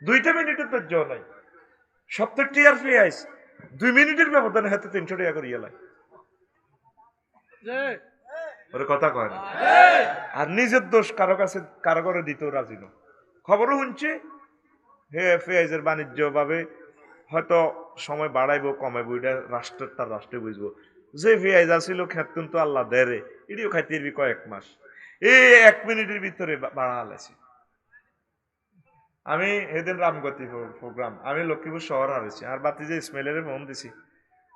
2 মিনিটের ধৈর্য নাই। 70 টিয়ার পেঁয়াজ 2 মিনিটের ব্যবধানে হাতে 300 টাকা করিয়া লাই। ওরে কথা কয় না। আর নিজের দোষ কারো কাছে কারো করে দিতেও রাজি না। খবরও শুনছে হে পেঁয়াজের বাণিজ্য ভাবে হয়তো সময় বাড়াইবো কমাইবো, এটা রাষ্ট্রের তার রাষ্ট্রে বুঝবো। যে পেঁয়াজ আসিল খেতুন তো আল্লাহ দেরে, এটিও খাইতে পারবি কয়েক মাস, এই 1 মিনিটের ভিতরে বাড়া আলাইছি। আমি এদিন রামগতি প্রোগ্রাম, আমি লক্ষ্মীপুর শহর হারেছি, আর বাতি যে ইসমাইলের মন দিছি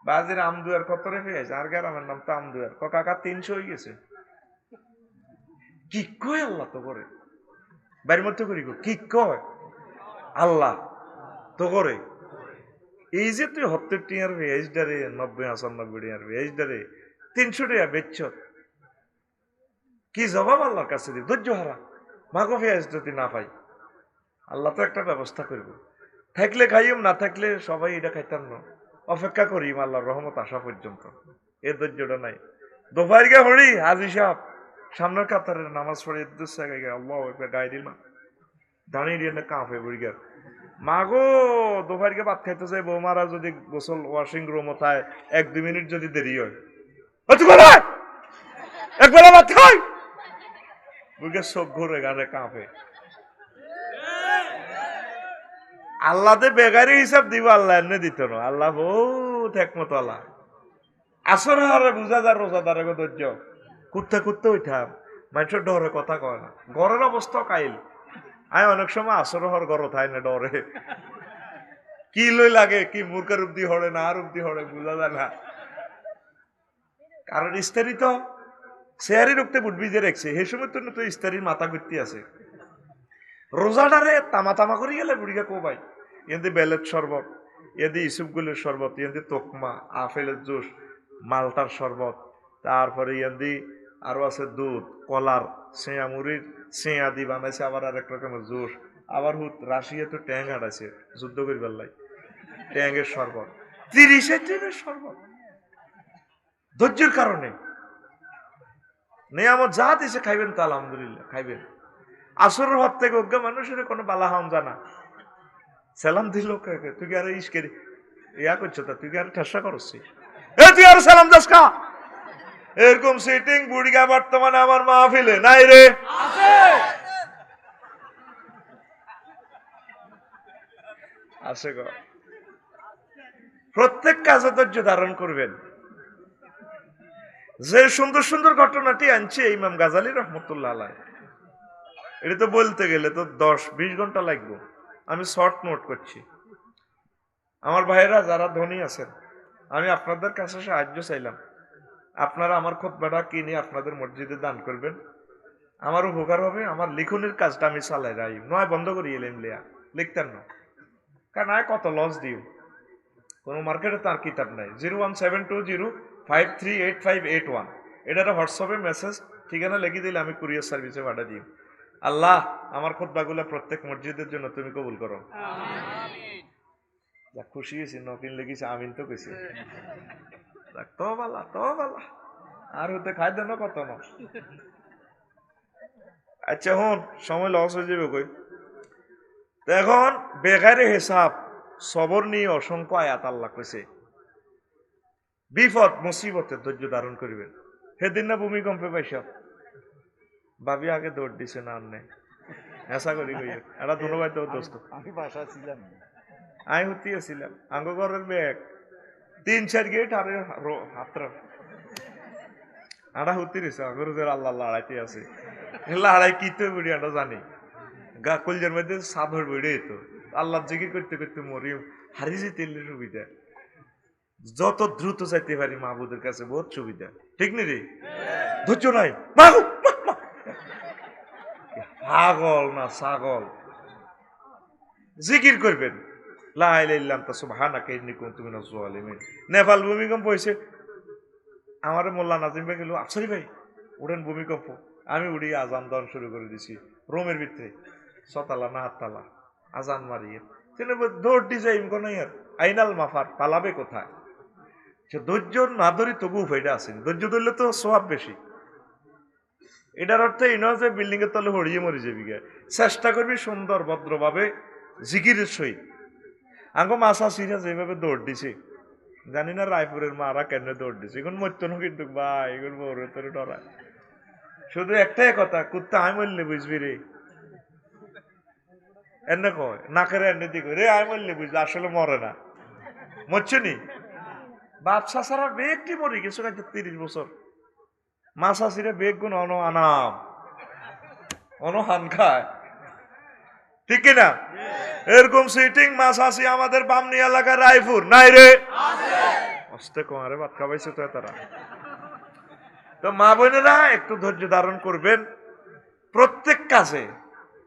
বাজির আমদুয়ার কত রে পেঁয়াজ, আর গ্রামের নাম তো আমদুয়ার, কাকা 300 হয়ে গেছে। কি কয় আল্লাহ তো করে বাড়ির মধ্যে করি কি কয় আল্লাহ তো করে। এই যে তুই 70 টিয়ার পেঁয়াজ ডারে 90-95 টিয়ার পেঁয়াজ ডারে 300 টাকা বেচছ, কি জবাব আল্লাহর কাছে দিই? ধৈর্য হারা মাগো পেঁয়াজ যদি না পাই, আল্লাহ তো একটা ব্যবস্থা করব। থাকলে খাইম, না থাকলে সবাই এটা খাইতাম না, অপেক্ষা করিম আল্লাহর রহমত আসা পর্যন্ত। এর ধৈর্যটা নাই। দোপার গে হরি হাজি সাহেব সামনের কাতারের নামাজ পড়ে আল্লাহ গায়ে দিল দাঁড়িয়ে দিয়ে কাঁপে বুড়িগার মাগো দোপারকে ভাত খাইতে যায় বৌমারা যদি গোসল ওয়াশিং রুম ওঠায় 1-2 মিনিট যদি দেরি হয়, একবার ভাত খাই বুড়িগার চোখ ঘুরে গানে কাঁপে। আল্লাহ দে বেগারি হিসাব দিব, আল্লাহ এমনি দিত না। আল্লাহ বহুত একমত আল্লাহ। আসর হারে বুঝাদার রোজাদার ধৈর্য কুত্তে কুত্তে উঠাম, মানুষের ডরে কথা কয় না। ঘরের অবস্থা কাইল, আয় অনেক সময় আসর হর ঘর থাই না ডরে, কি লই লাগে কি মূর্খের রূপ দিয়ে হরে না আর রূপ দিয়ে হরে বুঝা যায় না। কারণ ইস্তারি তো শেয়ারি রুখতে বুটবি যে রেখছে, সেই সময় তো ইস্তারির মাথা ঘুরতে আছে। রোজাটারে তামা তামা করে গেলে বুড়িকে কো ভাই এদি বেলের শরবত, এদি ইসুফগুলের শরবত, এদি তোকমা আপেলের জুস, মালটার শরবত, তারপরে এদি আরো আছে দুধ, কলার সেয়া মুড়ির সেয়া দি বানাইছে, আবার আরেক রকমের জুস, আবার হুত রাশিয়া তো ট্যাং হাঁটাইছে যুদ্ধ করিবার লাই, ট্যাঙ্গের শরবত 30 টিনের শরবত। ধৈর্যের কারণে নিয়ামত যা দিছে খাইবেন তো আলহামদুলিল্লাহ খাইবেন। আসরের হাত থেকে অজ্ঞা মানুষের কোনো বালা হাম জানা সালাম দিল, তুই কি আর ইস্কেরি ইয়া করছো, তা তুই কি আর ঠেসা করছি, এ তুই আর সালাম দাস কা? এরকম সিটিং বুড়িগা বর্তমানে আমার মাহফিলে নাই রে, আছে গো। প্রত্যেক কাজে ধৈর্য ধারণ করবেন। যে সুন্দর সুন্দর ঘটনাটি আনছে ইমাম গাজালি রহমতুল্লাহ আলাইহ, এটা তো বলতে গেলে তো 10-20 ঘন্টা লাগবে। আমি শর্ট নোট করছি। আমার ভাইয়েরা যারা ধনী আছেন, আমি আপনাদের কাছে সাহায্য চাইলাম, আপনারা আমার খুতবাটা কিনে আপনাদের মসজিদে দান করবেন, আমার উপকার হবে। আমার লিখনের কাজটা আমি চালাই রাই নয় বন্ধ করি এলেন লিয়া লিখতেন না, কারণ আয় কত লস দিও, কোনো মার্কেটে তার কিতাব নাই। 01720538581 এটা হোয়াটসঅ্যাপে মেসেজ ঠিকানা লিখে দিলে আমি কুরিয়ার সার্ভিসে পাঠা দিই। আল্লাহ আমার খুতবাগুলো প্রত্যেক মসজিদের জন্য তুমি কবুল করো। খুশি হয়েছি, নকিন লেগেছে আমিন তো কইছে তো বালা আর হতে খাই দেন কত না। আচ্ছা হন সময় লস হয়ে যাবে কই। এখন বেকারে হিসাব সবর নিয়ে অসংখ্য আয়াত আল্লাহ কইছে। বিপদ মুসিবতে ধৈর্য ধারণ করিবেন। সেদিন না ভূমিকম্পে পাইসা ভাবি আগে দৌড় দিছে না আন্নে এসা করি কই এটা ধন্যবাদ তো দোস্ত। আমি বাসা ছিলাম, আমি হুতিয়েছিলাম আঙ্গ ঘরের ব্যাগ 3-4 গেট আর হাতরা আড়া হুতি রয়েছে আগরের আল্লাহ লড়াইতে আছে। লড়াই কি তো বুড়ি আমরা জানি, গা কলজের মধ্যে সাধর বেড়ে তো আল্লাহ জিকির করতে করতে মরি হারি যেতে সুবিধা, যত দ্রুত যাইতে পারি মাহবুদের কাছে বহুত সুবিধা, ঠিক নি রে? ধৈর্য নাই পাগল না ছাগল, জিকির করবেন লা ইলাহা ইল্লা আনতা সুবহানাকা ইন্নী কুনতু মিনাজ জালিমিন। নেপাল ভূমিকম্প হয়েছে, আমার মোল্লা নাজিম ভাই গেল আফসারি ভাই উড়েন ভূমিকম্প, আমি উড়িয়ে আজান দেওয়ান শুরু করে দিছি রোমের ভিতরে 6 তালা না 8 তালা আজান মারিয়ে দৌড় ডিজাই আর আইনাল মাফার পালাবে কোথায়। সে ধৈর্য না ধরি তবু ফাইডা আসেন, ধৈর্য ধরলে তো সোয়াব বেশি। এটার অর্থ এই নয় যে বিল্ডিং এর তলে হড়িয়ে মরে যাবি, চেষ্টা করবি সুন্দর ভদ্রভাবে জিকিরের সহিত। আঙ্গো মাসা সিরা যেভাবে দৌড় দিছে, জানি না রায়পুরের মারা কেন দৌড় দিছে, এখন মরতো না কিন্তু ভাই, এখন বড় তোর ডরায়। শুধু একটাই কথা, কুত্তা আমি বললে বুঝবি রে, এনে কয় নাকের এনে দিকে রে, আমি বললে বুঝবি, আসলে মরে না, মরছে নি। বাপসা সারা বেগ কি মরে গেছে 30 বছর। মাসা সিরা বেগ গুণ অন আনাম হান খায়, ঠিক কিনা? এরকম সিটিং মাছ আসি আমাদের বামনি এলাকার রায়পুর নাই রে, আস্তে কমারে ভাত খাওয়াইছে তো তারা। তো মা বোনেরা একটু ধৈর্য ধারণ করবেন, প্রত্যেক কাজে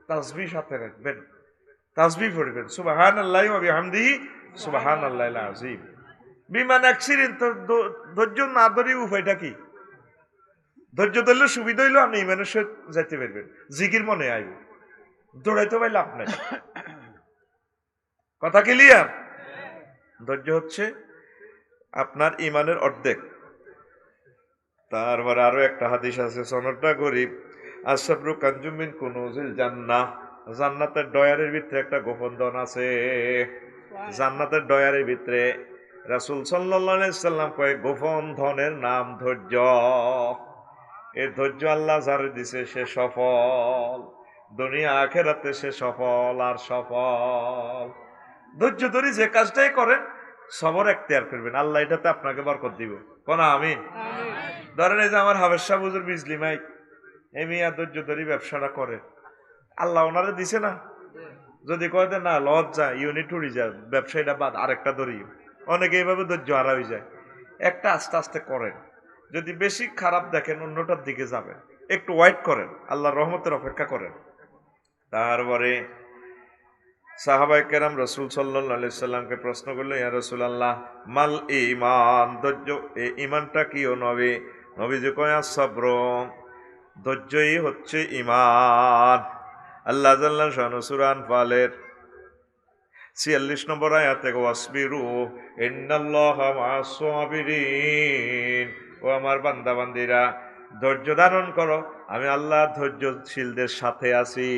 তাসবিহ সাথে রাখবেন, তাসবিহ পড়বেন, সুবহানাল্লাহি ওয়া বিহামদিহি সুবহানাল্লাহিল আযীম। বিমান অ্যাক্সিডেন্ট, ধৈর্য না ধরে উপায়টা কি? ধৈর্য ধরলে সুবিধা হইলো আপনি ইমানের সহিত যাইতে পারবেন, জিকির মনে আইব, দৌড়াইতে পারলে লাভ নাই। কথা ক্লিয়ার? ধৈর্য হচ্ছে আপনার ইমানের অর্ধেক। তারপরে আরো একটা হাদিস আছে, সনদটা গরীব। আসাবরু কানজুমিন কুনুজিল জান্নাহ, জান্নাতের ডয়ারের ভিতরে একটা গোপন ধন আছে। জান্নাতের ডয়ারের ভিতরে রাসূল সাল্লাল্লাহু আলাইহি সাল্লাম কয় গোপন ধনের নাম ধৈর্য। এই ধৈর্য আল্লাহ যারে দিছে সে সফল, দুনিয়া আখেরাতে সে সফল আর সফল। ধৈর্য ধরে যে কাজটাই করেন সবর এখতিয়ার করবেন, আল্লাহ এটাতে আপনাকে বরকত দিব। কোন আমিন। ধরেন এই যে আমার হাবেশ শাহ হুজুর বিজলি মাইক, এই মিয়া ধৈর্য ধরে ব্যবসাটা করে, আল্লাহ ওনারে দিছে না। যদি কয় দেন না লজ্জা ইউনিট উড়ি যায়, ব্যবসায়ীটা বাদ আরেকটা ধরিও, অনেকে এইভাবে ধৈর্য হারা হয়ে যায়। একটা আস্তে আস্তে করেন, যদি বেশি খারাপ দেখেন অন্যটার দিকে যাবেন, একটু ওয়েট করেন, আল্লাহর রহমতের অপেক্ষা করেন। তারপরে সাহাবায়ে কেরাম রাসূল সাল্লাল্লাহু আলাইহি সাল্লামকে প্রশ্ন করলেন, ইয়া রাসূলুল্লাহ মাল ঈমান, ধৈর্য ঈমানটা কি ও নবী? নবীজি কয় আস-সাবর, ধৈর্যই হচ্ছে ঈমান। আল্লাহ জাল্লা শানু সূরা আনফালের 46 নম্বর আয়াতে ওয়াসবিরু ইন্নাল্লাহা মা'আস সাবিরিন, ও আমার বান্দা বান্দীরা ধৈর্য ধারণ করো, আমি আল্লাহ ধৈর্যশীলদের সাথে আছি।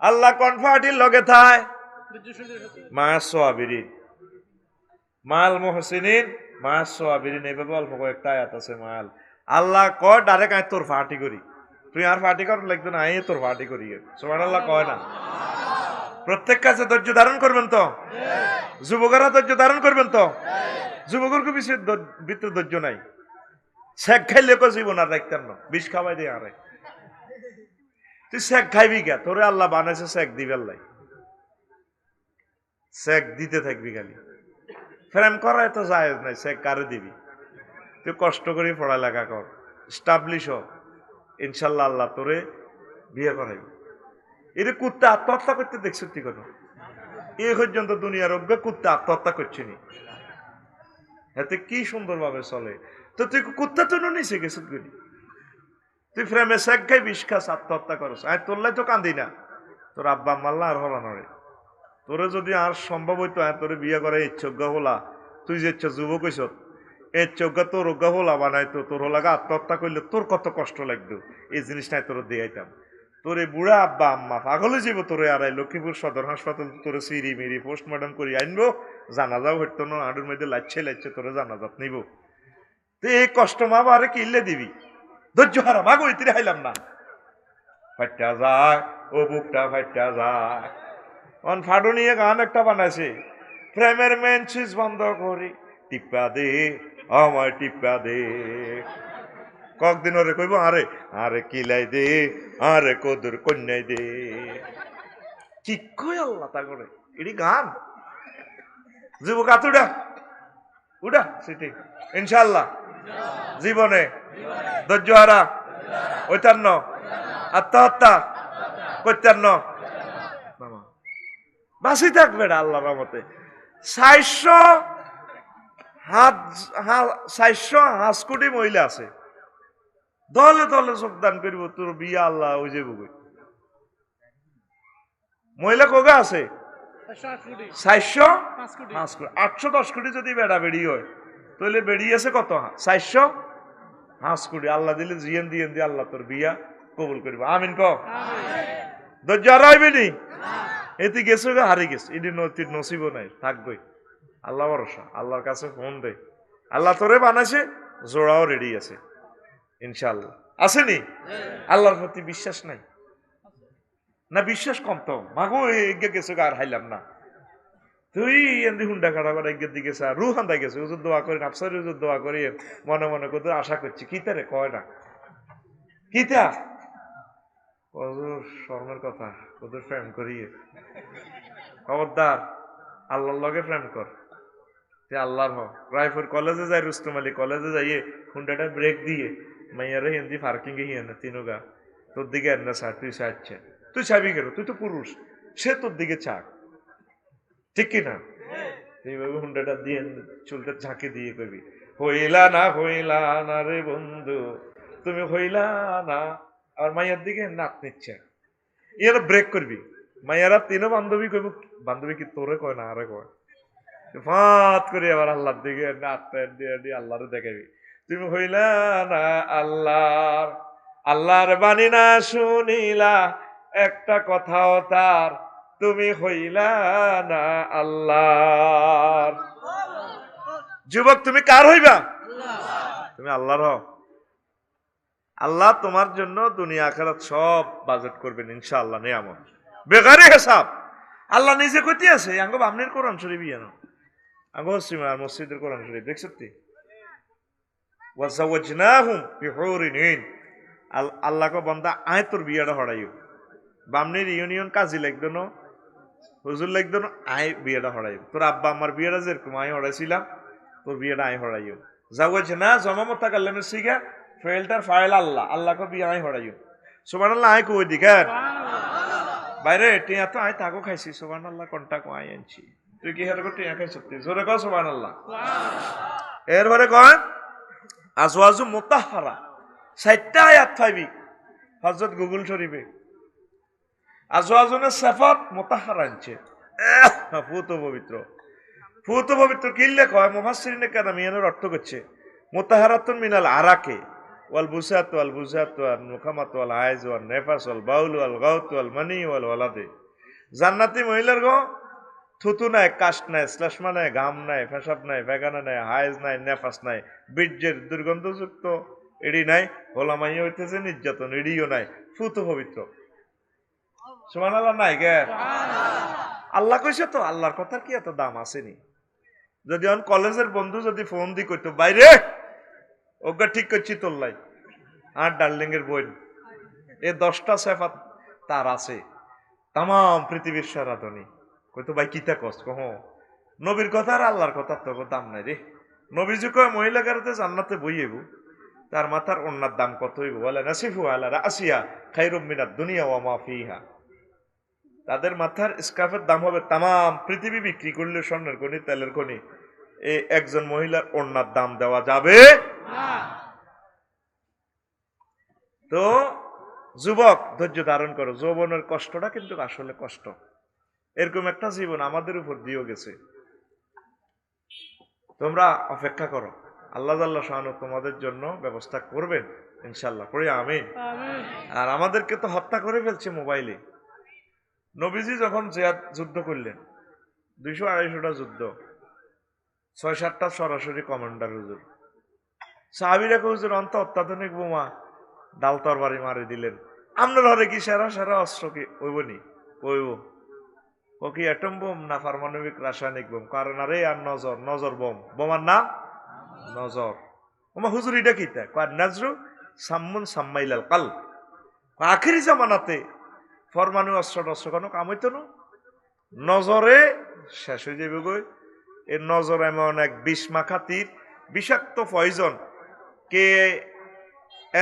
আল্লাহ কনফার্টির লগে থায় মা'আস সাবিরিন, মাল মুহসিনিন মা'আস সাবিরিন, এইভাবে অল্প কয়েকটা আয়াত আছে। মাল আল্লাহ কয় ডাইরেক্ট আয় তোর ফাটি করি, তুই আর ফাটি কর লাগতো না, আই তোর ফাটি করি, সুবহানাল্লাহ কয় না। প্রত্যেক কাছে ধৈর্য ধারণ করবেন তো? যুবকেরা ধৈর্য ধারণ করবেন তো? যুবকের ভিতরে ধৈর্য নাই, শেখ খাইলে কো জীবন আর রাখতেন না, বিষ খাওয়াই দিয়ে আরে তুই শেখ খাইবি কে? তোরে আল্লাহ বানাইছে শেখ দিবে, আল্লাহ শেখ দিতে থাকবি, খালি প্রেম করা এত জায়েজ নাই, শেখ কারে দিবি? তুই কষ্ট করে পড়ালেখা কর, স্টাবলিশ হ, ইনশাল্লাহ আল্লাহ তোরে বিয়ে করাইবি। এটা কুত্তা আত্মহত্যা করতে দেখছো তুই কোনো? এই পর্যন্ত দুনিয়ার অজ্ঞ কুত্তা আত্মহত্যা করছে নি, এতে কি সুন্দরভাবে চলে। তো তুই কুত্তা তো নিচে গেছিস, তুই ফ্রেমে শেখ খাই বিষ খাস আত্মহত্যা করস, আমি তোরলাই তো কান্দি না, তোর আব্বা মাল্লা আর হলা নরে, তোরে যদি আর সম্ভব হইতো তোরে বিয়ে করে ইচ্ছজ্ঞ হলা, তুই যে ইচ্ছা যুবক হইস এই চোখ তোর অজ্ঞ হলা বানাইতো, তোর হলাগা আত্মহত্যা করলে তোর কত কষ্ট লাগতো, এই জিনিসটাই তোর দিয়াইতাম। তোরে বুড়া আব্বা আম্মা পাগলে যাব, তোরে আড়াই লক্ষ্মীপুর সদর হাসপাতাল তোরে সিঁড়ি মিরি পোস্টমর্টম করি আনবো, জানাজাও হইতো না, আডুর মধ্যে লাচ্ছে তোরে জানাজাত নিব। তো এই কষ্ট মা বারে কিনলে দিবি, ধৈর্য হারা ভাগো ইতিরে হাইলাম না, ফাইটা যায় ও বুকটা ফাইটা যায়। অন ফাডু নিয়ে গান একটা বানাইছে, প্রেমের মেন সুইচ বন্ধ করি টিপা দে আমার টিপা দে, কয়েকদিন ওরে কইব আরে আরে কিলাই দে আরে কদুর কন্যাই দে, কি কয় আল্লাহ তা করে, এটি গান। যুবক হাত উঠা উঠা সেটি ইনশাল্লাহ জীবনে ধৈর্য হারা ঐতান্ন আত্মহত্যা কৈতান্ন বাঁচি থাকবে না আল্লাহর রহমতে। 400 কোটি মহিলা আছে, দলে দলে যোগদান করব তোর বিয়া আল্লাহ ওই যে বুঝ মহিলা কোগা আছে 405 কোটি, 810 কোটি যদি বেড়া বেড়ি হয় তাহলে বেরিয়েছে কত? 405 কোটি। আল্লাহ দিলে জিয়েন দিয়ে আল্লাহ তোর বিয়া কবুল করবে, আমিন ক। ধৈর্য হারাইবি নি এতে গেছে হারি গেছে, এটি নসিব নাই, থাকবে আল্লাহ ভরসা, আল্লাহর কাছে ফোন দে, আল্লাহ তোরে বানাইছে, জোড়াও রেডি আছে ইনশাআল্লাহ, আসেনি? আল্লাহর প্রতি বিশ্বাস নাই না, বিশ্বাস কম তো মাগো এগে গেছে আর হাইলাম না, তুই এমনি হুন্ডা খাড়া করে এগের দিকে রু হান্দা গেছে, হুজুর দোয়া করি, আফসার হুজুর দোয়া করি, মনে মনে কত আশা করছি, কিতা রে কয় না কিতা স্বর্ণের কথা, ওদের প্রেম করিয়ে খবরদার আল্লাহর লগে প্রেম কর, তুই আল্লাহর হোক। রায়পুর কলেজে যাই, রুস্তম আলী কলেজে যাইয়ে হুন্ডাটা ব্রেক দিয়ে মাইয়ারে হিন্দি পার্কিং এ হিয়ে না তিনুগা, তোর দিকে আর না স্যার, তুই চাচ্ছে, তুই চাবি কেন, তুই তো পুরুষ, সে তোর দিকে চাক, ঠিক কিনা? এইভাবে হুন্ডাটা দিয়ে চুলটা ঝাঁকে দিয়ে কবি, হইলা না রে বন্ধু, তুমি হইলা না, আর মাইয়ার দিকে নাক নিচ্ছে, ইয়ারা ব্রেক করবি, মাইয়ারা তিনও বান্ধবী কইব, বান্ধবী কি তোরে কয় না আরে কয়, ফাত করে আবার আল্লাহর দিকে নাকটা দিয়ে আল্লাহরে দেখাবি, তুমি হইলা না আল্লাহর বাণী না শুনিলা একটা কথাও তার, তুমি হইলা না আল্লাহর। যুবক তুমি কার হইবা? তুমি আল্লাহর হও। আল্লাহ তোমার জন্য দুনিয়া আখিরাত সব বাজেট করবেন ইনশাআল্লাহ, নিয়ামত বেগারে হিসাব। আল্লাহ নিজে কইতে আছে, আঙ্গ বামনের কোরআন শরীফ ইয়ানো, আঙ্গ হসিমার মসজিদের কোরআন শরীফ দেখছতি, ওয়াজাওয়াজনাহুম বিহুরিন ঈন, আল্লাহ কো বান্দা আয় তোর বিয়াটা হড়াইও, বামনের ইউনিয়ন কাজী লাগতো না, হুজুর লাগতো না, আয় বিয়েটা হড়াইও, তোর আব্বা আমার বিয়েটা যেরকম আয় হড়াইছিলাম, তোর বিয়েটা আয় হড়াইও, জাওয়াজনা জমামত তাকাল্লামের সিগা ফেলটার ফাইল আল্লাহ, আল্লাহ কো বিয়ে আয় হড়াইও, সুবহানাল্লাহ আয় কই দিকার বাইরে টিয়া তো আয় তাকো খাইছি, সুবহানাল্লাহ কোনটা কো আয় আনছি, তুই কি হেরে টিয়া খাইছ, জোরে কও সুবহানাল্লাহ। এরপরে কয় আজওয়াজু মুতাহহারা, 60টা আয়াত পাইবি হযরত গুগল শরীফে, আজওয়াজুনের সিফাত মুতাহহারা আনছে, ফুত পবিত্র, ফুত পবিত্র কিল্লে কয় মুফাসসিরিনে কেরামিয়ানের অর্থ করছে মুতাহহারাতুন মিনাল আরাকে ওয়াল বুসাত ওয়াল বুজাত ওয়াল মুখামাত ওয়াল আইজ ওয়াল নেফাস ওয়াল বাউল ওয়াল গাউত ওয়াল মানি ওয়াল ওয়ালাদে, জান্নাতি মহিলার গো থুতু নাই, কাশ নাই, শ্লেষ্মা নাই, ঘাম নাই, পেশাব নাই, বেগানা নাই, হাইজ নাই, নেফাস নাই, বীর্যের দুর্গন্ধযুক্ত এড়ি নাই, হোলামাই হইতেছে নির্যাতন এড়িও নাই, ফুত পবিত্র, সুবহানাল্লাহ নাই গে, আল্লাহ কইছে তো, আল্লাহর কথার কি এত দাম আসেনি? যদি অন কলেজের বন্ধু যদি ফোন দি কইতো বাইরে ওগা ঠিক করছি তোর লাই, আর ডার্লিং এর বোন, এ 10টা সিফাত তার আছে, তাম পৃথিবীর সেরা ধনী, কইতো ভাই কিতা কষ্ট কহ, নবীর কথা আর আল্লাহর কথা তো দাম নাই রে, নবীজি কয় মহিলা গাড়িতে জান্নাতে বইয়েব, তার মাথার ওন্নার দাম কত হইব, বলে নাসিফু আলা রাসিয়া খায়রুম মিনাদ দুনিয়া ওয়া মা ফিহা, তাদের মাথার স্কার্ফের দাম হবে তাম পৃথিবী বিক্রি করলে স্বর্ণের খনি তেলের খনি, এই একজন মহিলার ওন্নার দাম দেওয়া যাবে না। তো যুবক ধৈর্য ধারণ করো, যৌবনের কষ্টটা কিন্তু আসলে কষ্ট, এরকম একটা জীবন আমাদের উপর দিয়েও গেছে, তোমরা অপেক্ষা করো, আল্লাহ আল্লাহ শাহানু তোমাদের জন্য ব্যবস্থা করবেন ইনশাল্লাহ, করি আমিন। আর আমাদেরকে তো হত্যা করে ফেলছে মোবাইলে, নবীজি যখন জিহাদ যুদ্ধ করলেন 200-250টা যুদ্ধ, 6-7টা সরাসরি কমান্ডার হুজুর, সাহাবীরা হুজুর অন্ত অত্যাধুনিক বোমা ডাল তরবারি মারি দিলেন, আপনার ঘরে কি সেরা সেরা অস্ত্র কি ওইবনি ওইব, ও কি অ্যাটম বোম না পারমাণবিক রাসায়নিক বোম, কারণ আরে আর নজর, নজর বোম, বোমার নাম নজর, ওমা হুজুর এটা কি তা কয় নাজরু সাম্মুন সাম্মাইলাল কাল, আখেরি জামানাতে পরমাণু অস্ত্র টস্ত্র কোনো কাম হইতো না, নজরে শেষ হয়ে যাবে গই, এর নজর এমন এক বিষ মাখা তীর, বিষাক্ত পয়জন কে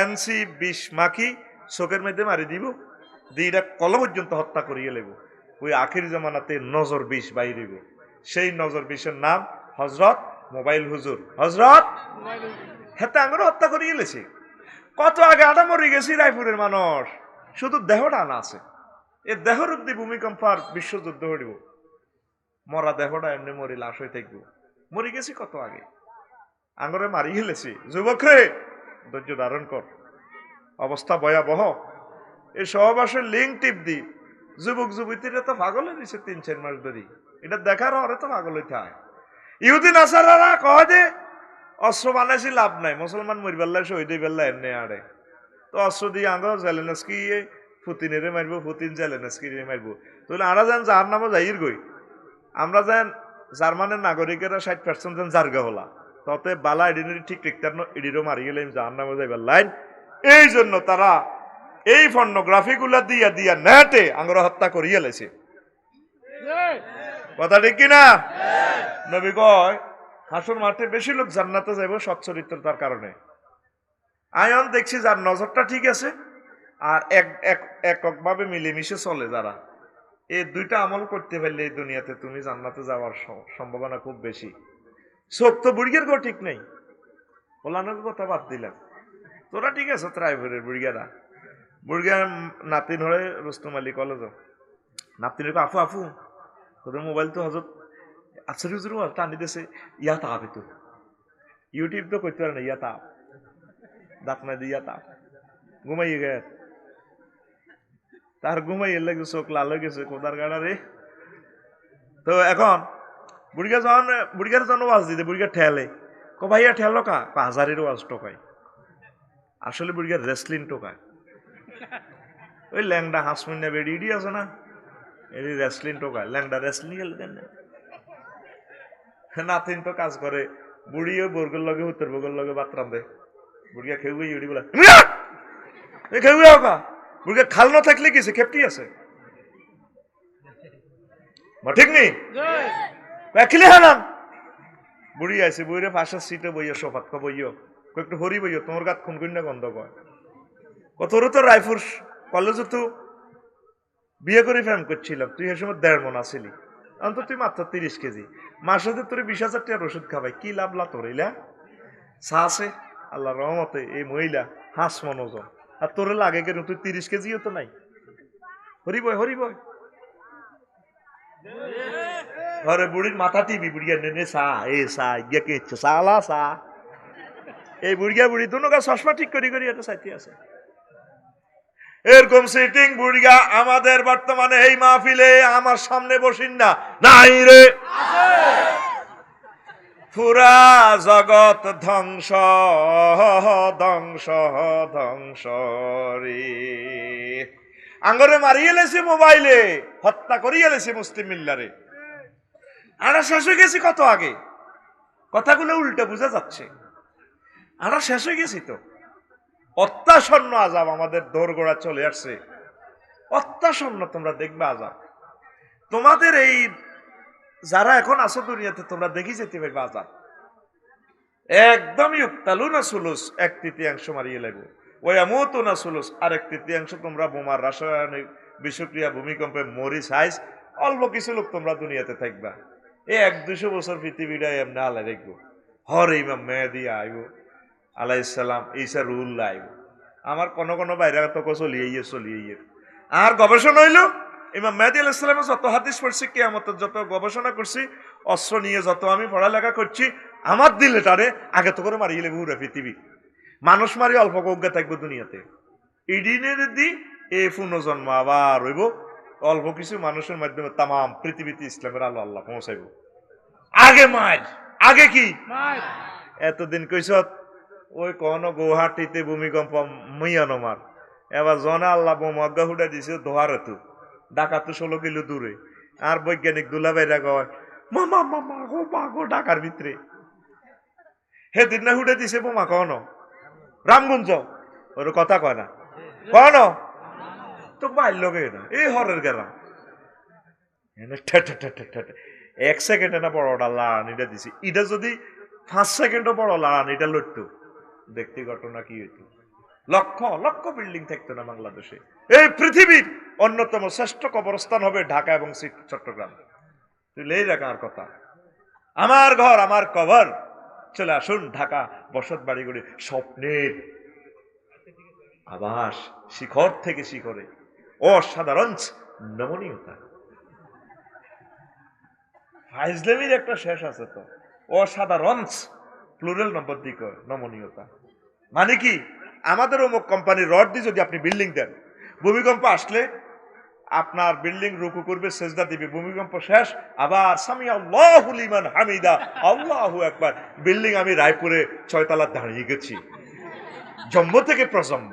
এনসি বিষ মাখি চোখের মধ্যে মারি দিব, দিটা কল পর্যন্ত হত্যা করিয়ে লেব, ওই আখির জামানাতে নজর বিষ বাইরিব, সেই নজর বিষের নাম হজরত মোবাইল হুজুর, হজরত হেতে আঙুর হত্যা করিয়ে লেছি, কত আগে আটা মরে গেছি রায়পুরের মানুষ, শুধু দেহটা আনা আছে, এ দেহর অব্দি ভূমিকম্প আর বিশ্বযুদ্ধ হইব, মরা দেহটা এমনি মরি লাশ হয়ে থাকবো, মরে গেছি কত আগে, আঙুরে মারি গেলেছি। যুবক রে ধৈর্য ধারণ কর, অবস্থা ভয়াবহ, এই সহবাসের লিঙ্ক টিপ দি, যুবক যুবতীরা তো পাগল হয়েছে 3-4 মাস ধরে, এটা দেখার পরে তো পাগল হইতে হয়। ইহুদি নাসারারা কয় যে অস্ত্র বানাইছি লাভ নাই, মুসলমান মরিবাল্লা শহীদ বেল্লা এনে আড়ে, তো অস্ত্র দিয়ে আঙ্গ জেলেনস্কি পুতিনেরে মারবো, পুতিন জেলেনস্কি মারবো, তাহলে আরা যেন যার নামে যাইর গই, আমরা যেন জার্মানের নাগরিকেরা 60% যেন জার্গা হলা, ততে বালা এডিনের ঠিক ঠিকঠাক এডিরও মারি গেলে যার নামে যাইবার লাইন। এই জন্য তারা এই পর্নোগ্রাফি গুলা দিয়া দিয়া নেটে আঙ্গরা হত্যা করিয়ে লেছে। কথা ঠিক কিনা? নবী কয় হাসর মাঠে বেশি লোক জান্নাতে যাইব সচ্চরিত্রতার কারণে। আয়ন দেখছি যার নজরটা ঠিক আছে আর এককভাবে মিলেমিশে চলে যারা, এই দুইটা আমল করতে পারলে এই দুনিয়াতে তুমি জান্নাতে যাওয়ার সম্ভাবনা খুব বেশি। চোখ তো বুড়িয়ার গো ঠিক নেই, ওলানোর কথা বাদ দিলাম, তোরা ঠিক আছে ত্রাইভরের বুড়িয়ারা, বুড়িয়ার নাতিন হয়ে রুস্তম আলী কলেজ নাতিনের আপু আপু তোদের মোবাইল তো হজরত আশ্চর্য টানি দিয়েছে, ইয়া তাপে তো ইউটিউব তো করতে পারে না, ইয়া তাপ দাঁত না দিয়ে ইয়া তাপ ঘুমাইয়ে গে, তার ঘুমাইয়ে লাগে চোখ লাল হয়ে গেছে কোদার গাড়া রে। তো এখন বুড়িগার জন্য ওয়াজ দিতে বুড়িগার ঠেলে কো ভাইয়া ঠেলো কা হাজারের ওয়াজ টোকায়, আসলে বুড়িগার রেসলিং টোকায়, ওই ল্যাংডা হাঁসমুন্যা বেড়ি ইডি আছে না, এটি রেসলিং টোকায়, ল্যাংডা রেসলিং গেলে দেন নাতিন তো কাজ করে, বুড়িও বর্গের লগে উত্তর বর্গের লগে বাতরাম দে, বুড়িয়া খেউবে ইউডি বলে খেউবে হোকা, বুড়িয়া খাল না থাকলে কিছু খেপটি আছে ঠিক নেই খেলে হানাম। বুড়ি আছে বইরে পাশের সিটে বইয় সোফাত বইয় একটু হরি বইয়, তোমার গাত খুন কন্যা গন্ধ কয়, তোর তো রায়পুর কলেজে তো বিয়ে করে ফ্যাম করছিলাম, তুই এ সময় 1.5 মণ আসিলি, অন্তত তুই মাত্র 30 কেজি, মাসে তোর 20,000 টাকার ওষুধ খাবাই, কি লাভলা তোর ইলা চা আছে আল্লাহ রহমতে, এই মহিলা 5 মণ ওজন, আর তোর লাগে কেন, তুই 30 কেজিও তো নাই, হরি বয় ঘরে বুড়ির মাথা টিপি বুড়িয়া নেনে চা এ চা গিয়া কে চালা চা, এই বুড়িয়া বুড়ি দুনো গা চশমা ঠিক করি করি এটা চাইতে আছে। এরকম সিটিং বুড়িয়া আমাদের বর্তমানে এই মাহফিলে আমার সামনে বসিন না, নাই রে পুরা জগৎ ধ্বংস ধ্বংস ধ্বংস রে, আঙ্গরে মারিয়ে লেছে মোবাইলে, হত্যা করিয়ে লেছে মুসলিম মিল্লারে, আমরা শেষ হয়ে গেছি কত আগে, কথাগুলো উল্টে বোঝা যাচ্ছে, আমরা শেষ হয়ে গেছি তো, অত্যাসন্ন আযাব আমাদের দোরগোড়া চলে আসছে, অত্যাসন্ন, তোমরা দেখবে আযাব, তোমাদের এই যারা এখন আছো দুনিয়াতে তোমরা দেখি যেতে পারবে আযাব, একদমই উক্তালুনা সুলুস 1/3 মারিয়ে লাগবে, ওই আমুতুনা সুলুস আর 1/3 তোমরা বোমার রাসায়নিক বিষক্রিয়া ভূমিকম্পে মরি সাইজ, অল্প কিছু লোক তোমরা দুনিয়াতে থাকবা, এই 100-200 বছর পৃথিবীটা এমনি আলাই দেখবো, হর ইমাম মেহেদী আইব আলাইহিস সালাম, ঈসা রুহুল্লাহ আইব, আমার কোন বাইরে তো চলিয়ে আর গবেষণা হইল ইমাম মেহেদী আলাইহিস সালামের যত হাদিস পড়ছি, কিয়ামতের যত গবেষণা করছি, অস্ত্র নিয়ে যত আমি পড়ালেখা করছি, আমার দিলে তারে আগে তো করে মারিয়ে লেবু পুরো পৃথিবী, মানুষ মারি অল্প অজ্ঞা থাকবো দুনিয়াতে, ইডিনের দি এই পুনর্জন্ম আবার হইব, অল্প কিছু মানুষের মাধ্যমে তাম পৃথিবীতে ইসলামের আলো আল্লাহ পৌঁছাইব, আগে মার আগে কি এতদিন কইস ওই কোন গুয়াহাটিতে ভূমিকম্প মিয়ানমার, এবার জনা আল্লাহ বোমা হুডা দিছে ধোয়ার হেতু, ঢাকা তো 16 কিলো দূরে, আর বৈজ্ঞানিক দুলাভাইরা কয় মামা মামা গো বাগো ঢাকার ভিতরে, সেদিন না হুডে দিছে বোমা কন রামগঞ্জ, ওর কথা কয় না কন তো বাইর লগে না, এই হরের গেলাম 1 সেকেন্ডে না বড় লাড়ানিটা দিছি, এটা যদি 5 সেকেন্ডও বড় লাড়ানিটা লড়তো, দেখতে ঘটনা কি হইতো, লক্ষ লক্ষ বিল্ডিং থাকতো না বাংলাদেশে, এই পৃথিবীর অন্যতম শ্রেষ্ঠ কবরস্থান হবে ঢাকা এবং চট্টগ্রাম, তুই লেই রাখার কথা, আমার ঘর আমার কবর, চলে আসুন ঢাকা বসত বাড়িগুলি স্বপ্নের আবাস, শিখর থেকে শিখরে অসাধারণ নমনীয়তা, ফাইজলামির একটা শেষ আছে তো, অসাধারণ প্লুরাল নম্বর দিক নমনীয়তা, মানে কি আমাদের অমুক কোম্পানির রড দিয়ে যদি আপনি বিল্ডিং দেন, ভূমিকম্প আসলে আপনার বিল্ডিং রুকু করবে, সেজদা দিবে, ভূমিকম্প শেষ, আবার সামি আল্লাহু লিমান হামিদা, আল্লাহু আকবার। বিল্ডিং আমি রায়পুরে 6 তলা দাঁড়িয়ে গেছি, জন্ম থেকে প্রজন্ম।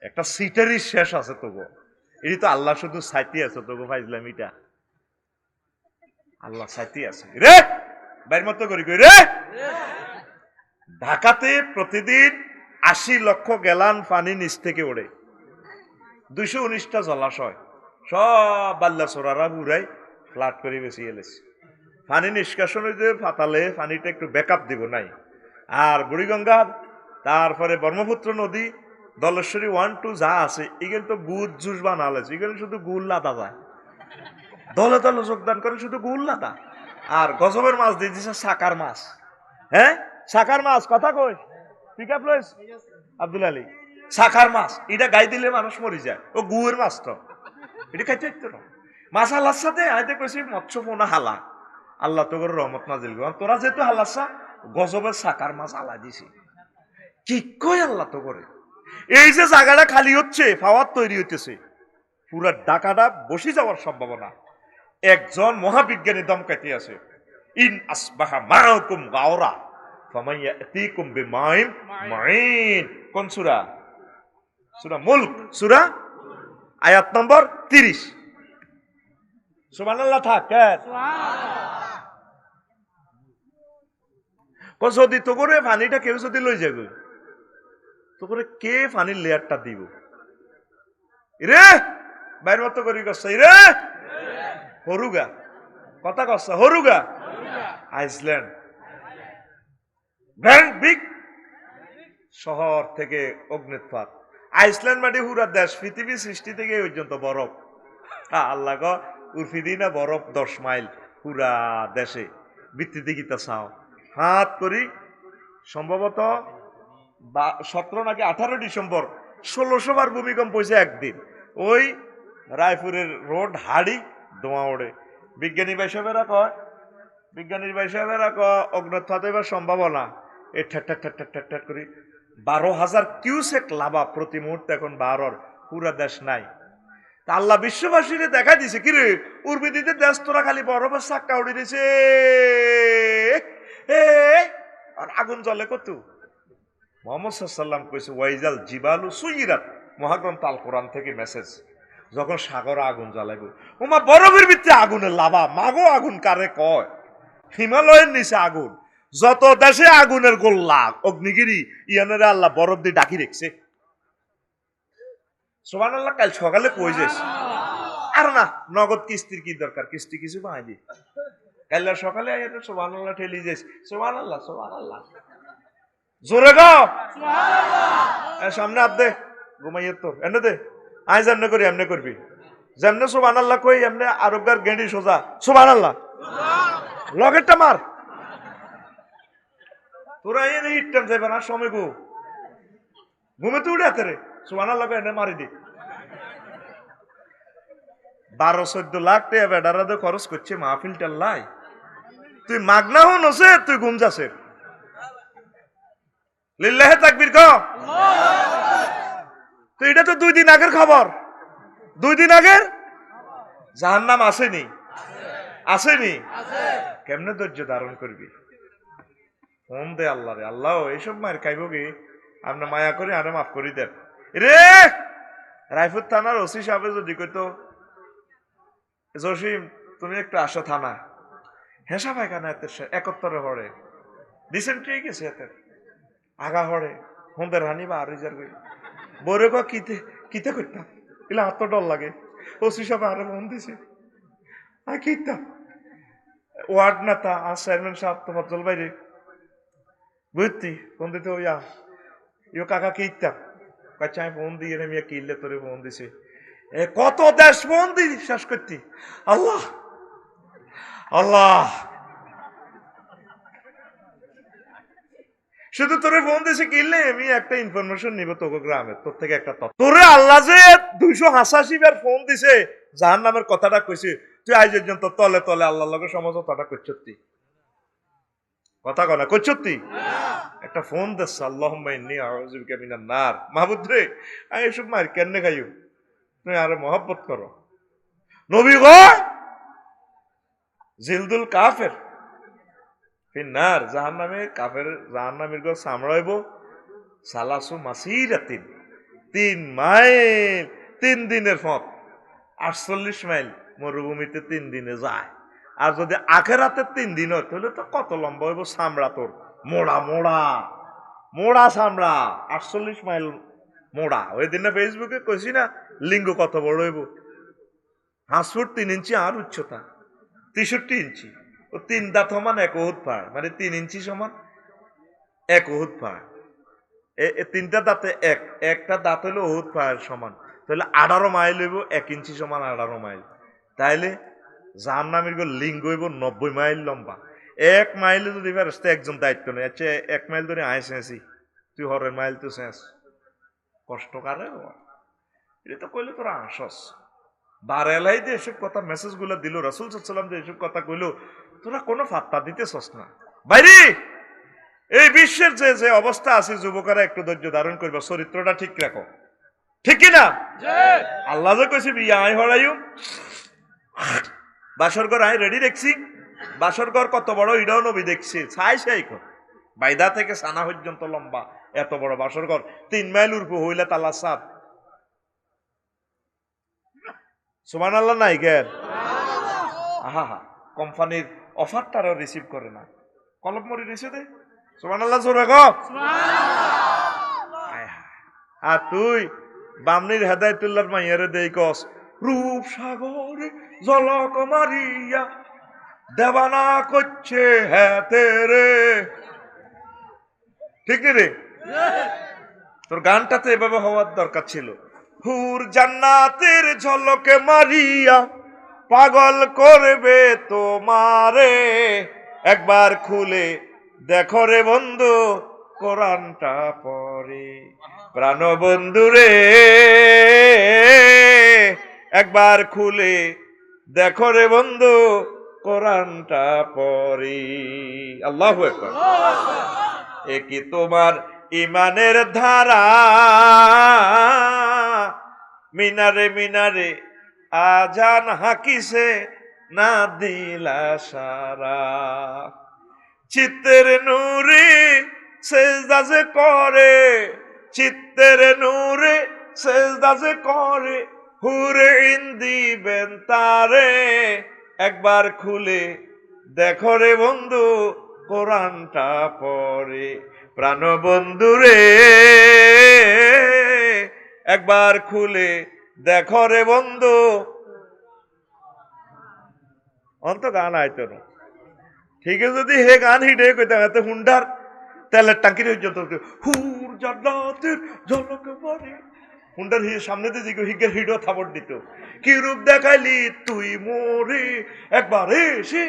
একটা সিটেরই শেষ আছে তবু, এই তো আল্লাহ শুধু সাইতে আছে তবু ফাইজলামিটা, আল্লাহ সাইতে আছে রে, বাইর মতো করি কই রে। ঢাকাতে প্রতিদিন 80 লক্ষ গ্যালান পানি নিচ থেকে ওড়ে, 219টা জলাশয়, সব বাল্লা চোরারা বুড়াই ফ্লাট করে বেশি এলেছে। পানি নিষ্কাশন হইতে ফাতালে পানিটা একটু ব্যাকআপ দিব নাই। আর বুড়িগঙ্গা, তারপরে ব্রহ্মপুত্র নদী, দলেশ্বরী 1 2 যা আছে এখানে তো গুড় জুস বানালেছে, এখানে শুধু গুড় লাদা যায়, দলে দলে যোগদান করে শুধু গুড় লাদা। আর গজবের মাছ দিয়ে দিছে সাকার মাছ, হ্যাঁ সাকার মাছ, কথা কই পিক আপ লইস আব্দুল আলী, সাকার মাছ এটা গাই দিলে মানুষ মরি যায়, ও গুয়ের মাছ তো এটা খাইতে হইতো না। মাছ হালার সাথে আইতে কইছি মৎস্য পোনা হালা, আল্লাহ তো করে রহমত নাজিল করেন, তোরা যেহেতু হালাসা গজবের সাকার মাছ হালা দিছি, কি কই আল্লাহ তো করে। এই যে জায়গাটা খালি হচ্ছে, পাওয়ার তৈরি হইতেছে, পুরা ঢাকাটা বসে যাওয়ার সম্ভাবনা। একজন মহাবিজ্ঞানী দমকাইতে আছে, ইন আসবাহা মাউকুম গাওরা ফামাইয়াতিকুম বিমাইম মাইন। কোন সূরা? সূরা মুলক, সূরা আয়াত নম্বর 30। সুবহানাল্লাহ থাক, সুবহানাল্লাহ। যদি তো করে পানিটা কেউ যদি লই যাবে, তো করে কে পানির লেয়ারটা দিব রে, বাইর মতো করি গছ রে, হরুগা কথা কস হরুগা, আইসল্যান্ড গ্র্যান্ড বিগ শহর থেকে অগ্নুৎপাত। আইসল্যান্ড মাটি পুরা দেশ, পৃথিবী সৃষ্টি থেকে এই পর্যন্ত বরফ, আল্লাহ গো উর্ফিদি না বরফ 10 মাইল পুরা দেশে। বৃত্তিতে গীতা চাও হাত করি, সম্ভবত 17 নাকি 18 ডিসেম্বর 1600 বার ভূমিকম্প হয়েছে একদিন। ওই রায়পুরের রোড হাড়ি ধোঁয়া ওড়ে। বিজ্ঞানী ভাই সাহেবেরা কয়, অগ্নুৎপাত এবার সম্ভাবনা এই ঠ্যাট করি 12,000 কিউসেক লাভা প্রতি মুহূর্তে এখন বারোর, পুরা দেশ নাই। তা আল্লাহ বিশ্ববাসীরে দেখা দিছে কিরে উর্বিদিতে দেশ তোরা খালি বরফের চাক্কা উড়ে দিছে, আর আগুন জ্বলে কত। মুহাম্মদ সাল্লাল্লাহু আলাইহি ওয়াসাল্লাম কইছে ওয়াইজাল জিবালু সুইরাত, মহাগ্রন্থ আল কোরআন থেকে মেসেজ। যখন সাগরে আগুন জ্বালাইব, ওমা বরফের ভিতরে আগুনের লাভা, মাগো আগুন কারে কয়, হিমালয়ের নিচে আগুন, যত দেশে আগুনের গোল্লা অগ্নিগিরি ইয়ানেরা আল্লাহ বরফ দিয়ে ডাকি রেখছে। সুবহানাল্লাহ। কাল সকালে কই যাস আর না নগদ কিস্তির কি দরকার, কিস্তি কিছু পাই দি, কাল সকালে আইতে সুবহানাল্লাহ ঠেলি যাস, সুবহানাল্লাহ সুবহানাল্লাহ জোরে গো সুবহানাল্লাহ। সামনে আপ দে ঘুমাইয়ে তো এনে দে, আই যেমনে করি এমনে করবি, যেমনে সুবহানাল্লাহ কই এমনে আরবগার গেঁড়ি সোজা সুবহানাল্লাহ লগেরটা মার। তোরা এনে ইটটাম যাইবে না সময় গো ঘুমে তো উঠে রে সুবহানাল্লাহ এনে মারি দি। 12-14 লাখ টাকা বেডারাদে খরচ করছে মাহফিলটার লাই, তুই মাগনা হন আছে, তুই ঘুম যাচ্ছে। লিল্লাহে তাকবীর ক। তো এটা তো 2 দিন আগের খবর, 2 দিন আগের। জাহান্নাম আসেনি, আসেনি, কেমনে ধৈর্য ধারণ করবি? ফোন দে আল্লাহ রে, আল্লাহ এইসব মায়ের খাইব কি, আপনি মায়া করে আরে মাফ করি দেন রে। রায়পুর থানার ওসি সাহেব যদি কইতো জসিম তুমি একটু আসো থানা, হেসা পায়খানা এত 71 হড়ে ডিসেন্ট্রি গেছে, এত আগা হড়ে হোমদের হানি বা আরিজার কই বরে ক কিতে কিতে করতাম, এলে হাত তো ডর লাগে। ওসি সাহেব আরে মন দিছে আর কিতাম ওয়ার্ড নেতা আর চেয়ারম্যান সাহেব তোমার জল বাইরে বুঝতি ফোন দিতে ইয়া ইও কাকা কিতাম কাছে আমি ফোন দিয়ে মিয়া কিনলে তোরে ফোন দিছে, কত দেশ ফোন দি শেষ করতি। আল্লাহ আল্লাহ শুধু তোরে ফোন দিছে কিনলে আমি একটা ইনফরমেশন নিব তোকে গ্রামের, তোর থেকে একটা তথ্য। তোরে আল্লাহ যে 288 বার ফোন দিছে জাহান্নামের কথাটা কইছে, তুই আজ পর্যন্ত তলে তলে আল্লাহর লগে সমঝোতাটা করছতি, কথা কনা করছতি। একটা ফোন দিচ্ছে আল্লাহুম্মা ইন্নী আউযু বিকা মিনান নার, মাহবুব রে আমি এসব মার কেন খাইও, তুমি আরো মহব্বত করো। নবী কয় জিলদুল কাফের ফিন্নার, জাহান্নামে কাফের জাহান্নামীর গো সামড়াইব সালাসু মাসিরাতিন, 3 মাইল, 3 দিনের পথ, 48 মাইল মরুভূমিতে 3 দিনে যায়। আর যদি আখেরাতে 3 দিন হয় তাহলে তো কত লম্বা হইব, চামড়া তোর মোড়া মোড়া মোড়া চামড়া, 48 মাইল মোড়া। ওই দিনে ফেসবুকে কইছি না লিঙ্গ কত বড় হইব, 5 ফুট 3 ইঞ্চি আর উচ্চতা 63 ইঞ্চি। ও 3 দাঁত সমান 1 উহুদ পাহাড়, মানে 3 ইঞ্চি সমান 1 উহুদ পাহাড়। 3টা দাঁতে একটা দাঁত হইলো উহুদ পাহাড় সমান, তাহলে 18 মাইল হইব, 1 ইঞ্চি সমান 18 মাইল। তাইলে জাহান্নামীর লিঙ্গ হইব 90 মাইল লম্বা। 1 মাইলে যদি ফেরেশতা একজন দায়িত্ব নেই, আচ্ছা 1 মাইল ধরে আয় শেষি, তুই হরের মাইল তো শেষ, কষ্ট কারে এটা তো কইলে তোরা আসস। বারেলাই যে এসব কথা মেসেজ গুলো দিল, রাসূল সাল্লাল্লাহু আলাইহি ওয়াসাল্লাম যে এসব কথা কইলো, তোরা কোনো ফাত্তা দিতেছস না। বাইরে এই বিশ্বের যে যে অবস্থা আছে, যুবকেরা একটু ধৈর্য ধারণ করবে, চরিত্রটা ঠিক রাখো, ঠিক কিনা? আল্লাহ যে কইছে বিয়া আয় হরাইও, বাসর ঘর আয় রেডি দেখছি। বাসর ঘর কত বড় এটাও নবী দেখছি, ছাই ছাই কর, বাইদা থেকে সানা পর্যন্ত লম্বা এত বড় বাসর ঘর, 3 মাইল উর্ফু হইলে তালা সাত। সুবহানাল্লাহ নাই কেন? আহা হা, কোম্পানির অফারটারও রিসিভ করে না, কলম মরি রিসিভ দে। সুবহানাল্লাহ জোরে গো। আর তুই বামনির হেদায়েতুল্লাহর মাইয়ারে দেই কস রূপ সাগরে জলক মারিয়া দেবানা করছে হেতে রে, ঠিক রে? তোর গানটাতে এভাবে হওয়ার দরকার ছিল, হুর জান্নাতের ঝলকে মারিয়া পাগল করবে তোমারে, একবার খুলে দেখো রে বন্ধু কোরআনটা পড়ে। প্রাণ বন্ধু রে একবার খুলে দেখো রে বন্ধু কোরআনটা পড়ে। আল্লাহু আকবার। এ কি তোমার ইমানের ধারা, মিনারে মিনারে আজান হাকিছে না দিলা সারা, চিত্তের নূরে সেজদা যে করে, চিত্তের নূরে সেজদা যে করে, হুরে দিবেন তারে, একবার খুলে দেখো রে বন্ধু কোরআনটা পড়ে। প্রাণ বন্ধু রে একবার খুলে দেখো রে বন্ধু, অন্ত গান আইতো না ঠিক আছে, যদি হে গান হিটে কইতাম এত হুন্ডার তেলের টাঙ্কির যত হুর জান্নাতের ঝলক মারে, হুন্ডার সামনে দিয়ে দিকে হিগের হিডো থাপড় দিত, কি রূপ দেখাইলি তুই মোরে একবার এসে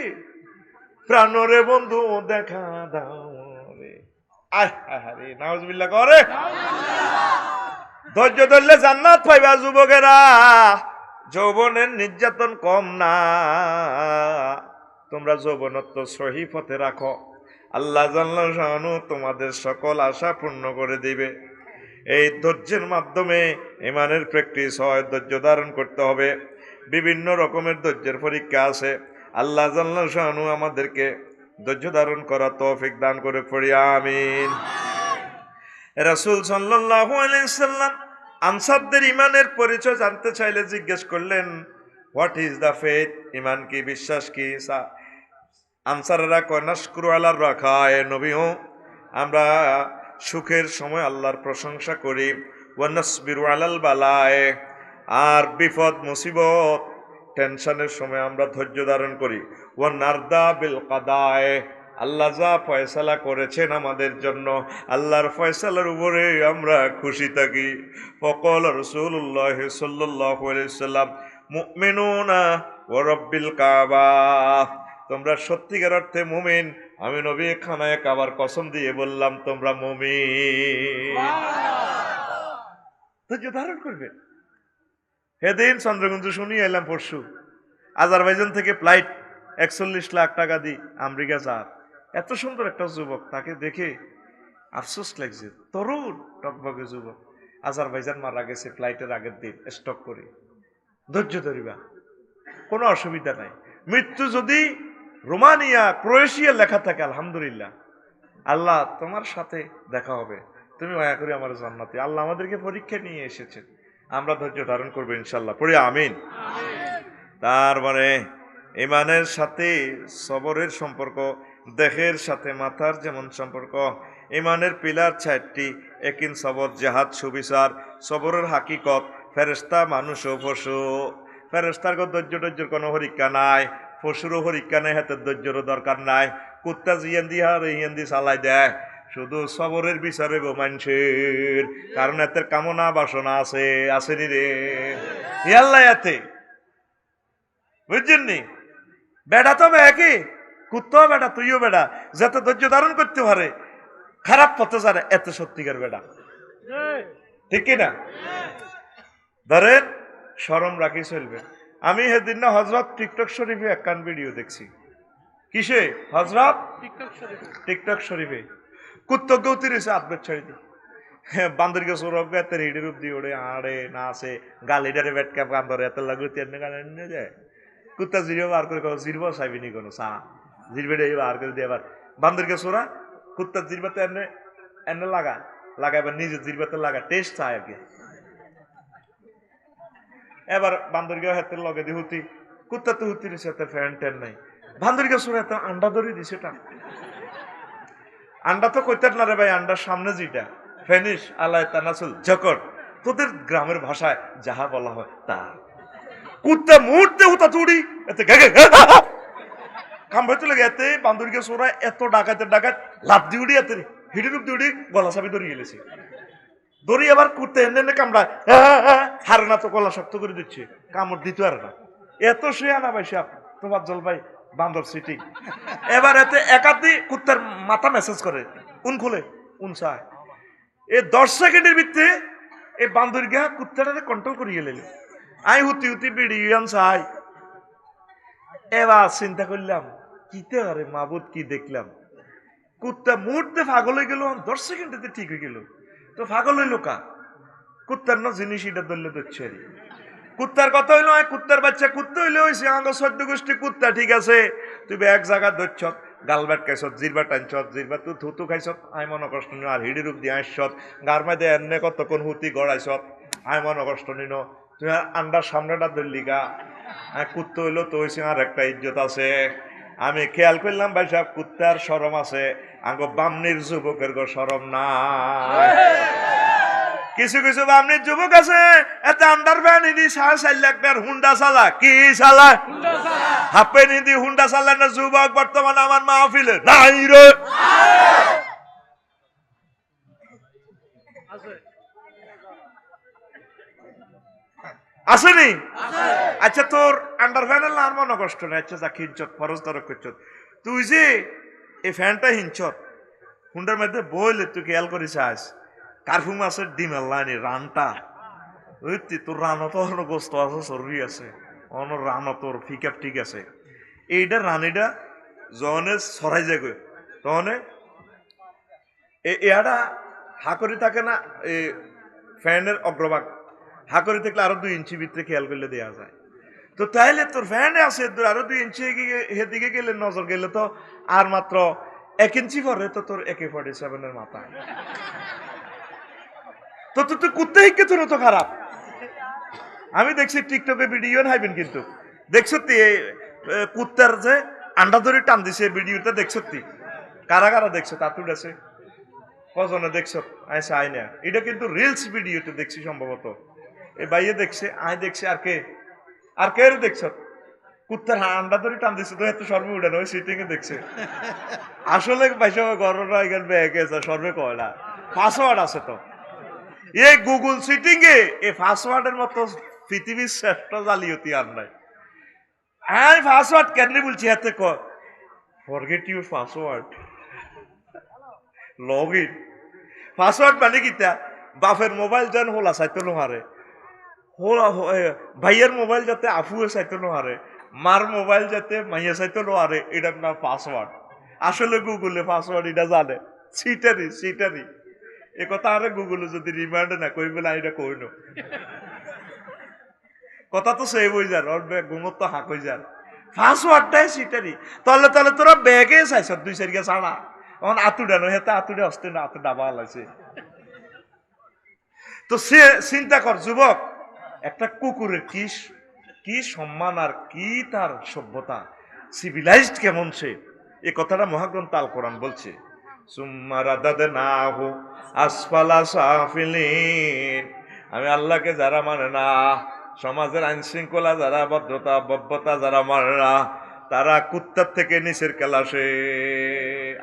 প্রাণরে বন্ধু দেখা দাও রে। আরে নাউজুবিল্লাহ করে, ধৈর্য ধরলে জান্নাত পাইবা যুবকেরা, যৌবনের নির্যাতন কম না, তোমরা যৌবনত্ব সহি পথে রাখো, আল্লাহ জাল্লাহু শাআনু তোমাদের সকল আশা পূর্ণ করে দিবে। এই ধৈর্যের মাধ্যমে ইমানের প্র্যাকটিস হয়, ধৈর্য ধারণ করতে হবে, বিভিন্ন রকমের ধৈর্যের পরীক্ষা আছে। আল্লাহ জাল্লাহু শাআনু আমাদেরকে ধৈর্য ধারণ করা তৌফিক দান করে পড়ি আমিন। রাসূল সাল্লাল্লাহু আলাইহি সাল্লাম আনসারদের ইমানের পরিচয় জানতে চাইলে জিজ্ঞেস করলেন, হোয়াট ইজ দ্য ফেথ? ইমান কি, বিশ্বাস কি? আনসাররা কয় নাশকুরু আলার রাখায়, নবী হো আমরা সুখের সময় আল্লাহর প্রশংসা করি, ওয়া নাসবিরু আলাল বালায়, আর বিপদ মুসিবত টেনশনের সময় আমরা ধৈর্য ধারণ করি, ওয়া নারদা বিল কাদায়, আল্লাহ যা ফয়সালা করেছেন আমাদের জন্য আল্লাহর ফয়সালার উপরে আমরা খুশি থাকি। ফকাল রাসূলুল্লাহ সাল্লাল্লাহু আলাইহি ওয়াসাল্লাম মুমিনুনা ওয়া রাব্বিল কাবা, তোমরা সত্যিকার অর্থে মুমিন, আমি নবী খানায়ে কাবার কসম দিয়ে বললাম তোমরা মুমিন। ধৈর্য ধারণ করবে। সেদিন চন্দ্রগঞ্জ শুনি এলাম পরশু, আজারবাইজান থেকে ফ্লাইট 41 লাখ টাকা দিয়ে আমেরিকা যার, এত সুন্দর একটা যুবক, তাকে দেখে আফসোস লাগছে, তরুণ টকবকে যুবক, আজারবাইজান মারা গেছে ফ্লাইটের আগের দিন স্টক করে। ধৈর্য ধরিবা, কোনো অসুবিধা নাই। মৃত্যু যদি রোমানিয়া ক্রোয়েশিয়া লেখা থাকে, আলহামদুলিল্লাহ, আল্লাহ তোমার সাথে দেখা হবে, তুমি মায়া করে আমার জান্নাতে। আল্লাহ আমাদেরকে পরীক্ষা নিয়ে এসেছেন, আমরা ধৈর্য ধারণ করবো ইনশাল্লাহ, পড়ি আমিন। তারপরে ইমানের সাথে সবরের সম্পর্ক, দেহের সাথে মাথার যেমন সম্পর্ক। ইমানের পিলার 4টি, একিন, সবর, জেহাদ, সুবিচার। সবরের হাকিকত, ফেরেশতা, মানুষ ও পশু। ফেরেশতার ধৈর্যের কোনো পরীক্ষা নাই, পশুরও পরীক্ষা নাই, হাতের ধৈর্যেরও দরকার নাই। কুত্তা জিয়ান দিয়ে আর ইয়ান দিয়ে চালাই দেয়, শুধু সবরের বিচারে গো মানুষের, কারণ এতে কামনা বাসনা আছে, আসেনি রে ইয়াল্লা এতে, বুঝছেন নি? বেড়া তো একই, কুত্তাও বেড়া, তুইও বেড়া, যাতে ধৈর্য ধারণ করতে পারে, খারাপ পথে যারা, এত সত্যিকার বেড়া, ঠিক কিনা? ধরেন শরম রাখি চলবে। আমি সেদিন না হজরত টিকটক শরীফে একখান ভিডিও দেখছি। কিসে? হজরত টিকটক শরীফে কুত্তক গৌতিরেছে আদবের ছাড়ি দি বান্দরকে সৌরভ গাতের হিডের রূপ দিয়ে ওড়ে আড়ে না আছে গালিডারে বেটকা বান্দরে এত লাগুতি এনে গালে নিয়ে যায়। কুত্তা জিরো বার করে জিরবো চাইবিনি কোনো চা জিরবেটা বার করে দিয়ে আবার বান্দরকে সোরা কুত্তা জিরবাতে এনে এনে লাগা এবার নিজে জিরবাতে লাগা টেস্ট চায় আর কি। এবার বান্দরকে হাতের লগে দিয়ে হুতি, কুত্তা তো হুতি দিছে, এত ফ্যান ট্যান নাই। বান্দরকে সোরা এত আন্ডা ধরে দিছে, আন্ডা তো কইতে না রে ভাই, আন্ডার সামনে যেটা ফেনিস আলাই তানাসুল জকর, তোদের গ্রামের ভাষায় যাহা বলা হয় তা। কুত্তা মুহূর্তে হুতা তুড়ি এতে কামড়ে তুলে গেতে বান্দরকে সোরা এত ডাকাতের ডাকাত লাভ দিয়ে উড়ি এতে হিডি রূপ দিয়ে উড়ি গলা চাবি ধরে গেলেছে। ধরি আবার কুত্তা এনে এনে কামড়ায়, হারে না তো গলা শক্ত করে দিচ্ছে, কামড় দিতে আর না। এত সে আনা ভাই সাপ তোমার জল ভাই বান্দর সিটি। এবার এতে একাধি কুত্তার মাথা মেসেজ করে, উন খুলে উন চায়। এই 10 সেকেন্ডের ভিতরে এই বান্দর গা কুত্তাটাকে কন্ট্রোল করিয়ে গেলেন। আই হুতি হুতি বিড়িয়ান চাই। এবার চিন্তা করলাম কিতে আরে মাবুদ কি দেখলাম, কুত্তা মুহূর্তে পাগল হয়ে গেল, 10 সেকেন্ডে ঠিক হয়ে গেল। তো পাগল হইল কা? কুত্তার না জিনিস এটা ধরলে ধরছে। কুত্তার কথা হইলো কুত্তার বাচ্চা, কুত্তা হইলে হয়েছে আঙ্গ 14 গোষ্ঠী কুত্তা, ঠিক আছে। তুই এক জায়গা ধরছ, গালবাট খাইছ, জিরবা টানছ, জিরবা তুই থুতু খাইছ, আই মনে কষ্ট নিন। আর হিডি রূপ দিয়ে আসছ, গার মাঝে এনে কতক্ষণ হুতি গড়াইছ, আই মনে কষ্ট নিন। তুই আন্ডার সামনেটা ধরলি গা। কুত্তা হইলো তো হয়েছে আর একটা ইজ্জত আছে। আমি খেয়াল করলাম ভাই সাহেব, কুত্তার শরম আছে, আঙ্গ বামনির যুবকের গো শরম না। কিছু কিছু বামনির যুবক আছে এত আন্ডার প্যান্ট 4.5 লাখ টাকার হুন্ডা চালা, কি চালা? হাফ প্যান্ট হুন্ডা চালায় না যুবক বর্তমানে আমার মাহফিলে নাই রে। আসেনি? আচ্ছা তোর আন্ডার ফ্যানের আর মনে কষ্ট নেই, আচ্ছা যা হিঞ্চত ফরজ তরক করছ, তুই যে এই ফ্যানটা হিঞ্চত হুন্ডার মধ্যে বইলে তুই খেয়াল করিস আস কার্ফু মাছের ডিমের লাইনে রানটা তোর রানও তো অন্য গোস্ত আছে, চর্বি আছে, অন্য রানও তোর ফিকাপ ঠিক আছে। এইটা রানিটা যনে সরাই যায় তখন এয়াটা হাকরি থাকে না, এই ফ্যানের অগ্রভাগ হাকরি থাকলে আরো 2 ইঞ্চি ভিতরে খেয়াল করলে দেওয়া যায়। তো তাইলে তোর ফ্যানে আছে আরো 2 ইঞ্চি হেদিকে গেলে নজর গেলে তো আর মাত্র 1 ইঞ্চি পরে তো তোর AK-47 মাথা। তো তুই কুত্তে হিকে তোর তো খারাপ। আমি দেখছি টিকটকে ভিডিও হাইবেন, কিন্তু দেখছো কুত্তার যে আন্ডা ধরে টান দিছে ভিডিওটা দেখছো? কারা কারা দেখছো? তাতুড আছে কজনে দেখছো? আইসা আই না, এটা কিন্তু রিলস ভিডিওতে দেখছি সম্ভবত। এই বাইয়ে দেখছে, আয় দেখছে, আর কে দেখছো? কুত্তার আন্ডা ধরে টান দিচ্ছে তো এত সর্বে উঠানো ওই সিটিং এ দেখছে। আসলে পয়সা গরমরা এখানে ব্যাগে সর্বে কয় না, পাসওয়ার্ড আছে তো। এই গুগল সিটিং এ এই পাসওয়ার্ডের মতো পৃথিবীর শ্রেষ্ঠ জালিয়াতি আর নাই। আমি পাসওয়ার্ড কেন বলছি হাতে forget your password, log in. Password মানে কিতা? বাপের মোবাইল যেন হোলা চাইতে নোহারে, ভাইয়ের মোবাইল যাতে আফুয়ে চাইতে নোহারে, মার মোবাইল যাতে মাইয়া চাইতে নোহারে, এটার নাম পাসওয়ার্ড। আসলে গুগলে পাসওয়ার্ড এটা জানে, সিটারি। এ কথা আরে গুগলে যদি রিমান্ড না কই বলে এটা কইনো। কথা তো সেভ হয়ে যার ওর ঘুমত তো হাঁক হয়ে যার পাসওয়ার্ডটাই সিটারি তাহলে তাহলে তোরা ব্যাগে চাইছ 2-4 গে ছাড়া এখন আতুডানো হেতে আতুডে অস্তে না আতু ডাবা হালাইছে তো সে চিন্তা কর যুবক একটা কুকুরের কি সম্মান আর কি তার সভ্যতা সিভিলাইজড কেমন সে এ কথাটা মহাগ্রন্থ আল কোরআন বলছে সুম্মা রাদাদনাহু আসফালা সাফিলিন আমি আল্লাহকে যারা মানে না সমাজের আইন শৃঙ্খলা যারা ভদ্রতা যারা মানে না তারা কুত্তার থেকে নিচের ক্লাসে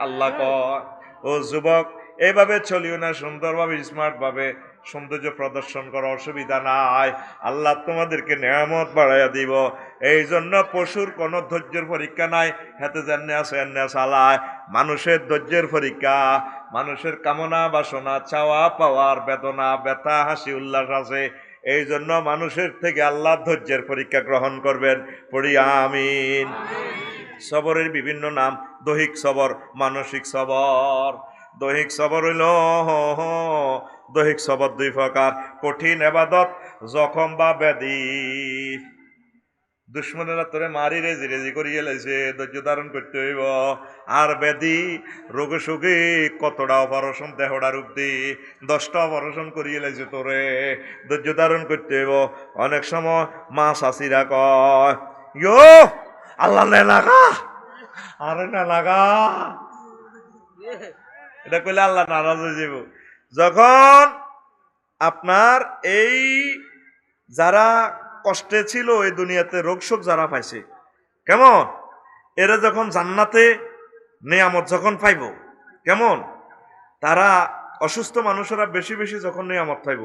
আল্লাহ কয় ও যুবক এইভাবে চলিও না সুন্দরভাবে স্মার্ট ভাবে সৌন্দর্য প্রদর্শন করার অসুবিধা নাই আল্লাহ তোমাদেরকে নিয়ামত বাড়াইয়া দিব এই জন্য পশুর কোনো ধৈর্যের পরীক্ষা নাই হাতে জান্নে আছে এনে চালায় মানুষের ধৈর্যের পরীক্ষা মানুষের কামনা বাসনা চাওয়া পাওয়ার বেদনা ব্যথা হাসি উল্লাস আছে এই জন্য মানুষের থেকে আল্লাহ ধৈর্যের পরীক্ষা গ্রহণ করবেন পড়ি আমিন সবরের বিভিন্ন নাম দৈহিক সবর মানসিক সবর দৈহিক সবর হইল দৈহিক সবর 2 প্রকার কঠিন ইবাদত জখম বা ব্যাধি দুশ্মনেরা তোরে মারি রেজি করিয়ে লাইছে ধৈর্য ধারণ করতে হইব আর ব্যাধি রোগে শোকে কতটা অপারেশন দেহটা রূপ দি 10টা অপারেশন করিয়ে লাইছে তোরে ধৈর্য ধারণ করতে হইব অনেক সময় মা শাশিরা কয় ইয়ো আল্লাহ নে লাগা আরে না লাগা এটা কইলে আল্লাহ নারাজ হয়ে যাব যখন আপনার এই যারা কষ্টে ছিল এই দুনিয়াতে রোগ শোক যারা পাইছে কেমন এরা যখন জান্নাতে নিয়ামত যখন পাইব কেমন তারা অসুস্থ মানুষেরা বেশি বেশি যখন নিয়ামত পাইব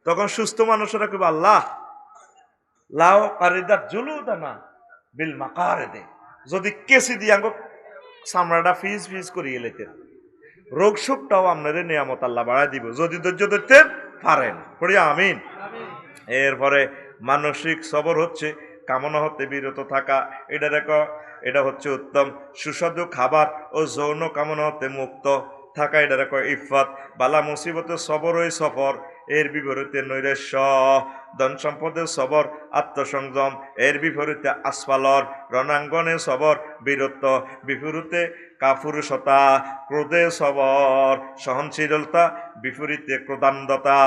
তখন সুস্থ মানুষেরা কইব আল্লাহ লাও কারিদাত জুলুদানা বিল মাকারিদে যদি কেসি দিয়াঙ্গ চামড়াটা ফিজ করিয়ে লেতেন রোগ শোকটাও আপনাদের নিয়ামত আল্লাহ বাড়ায় দিব যদি ধৈর্য ধরতে পারেন পড়ি আমিন এরপরে মানসিক সবর হচ্ছে কামনা হতে বিরত থাকা এটা দেখো এটা হচ্ছে উত্তম সুস্বাদু খাবার ও যৌন কামনা হতে মুক্ত থাকা এটা দেখো ইফাত বালা মুসিবতে সবর ওই সফর এর বিপরীতে নৈরাশ্য ধন সম্পদের সবর আত্মসংযম এর বিপরীতে আসফালর রণাঙ্গনে সবর বীরত্ব বিপরীতে কাপুরুষতা ক্রোধে সবর সহনশীলতা বিপরীতে ক্রোধান্ধতা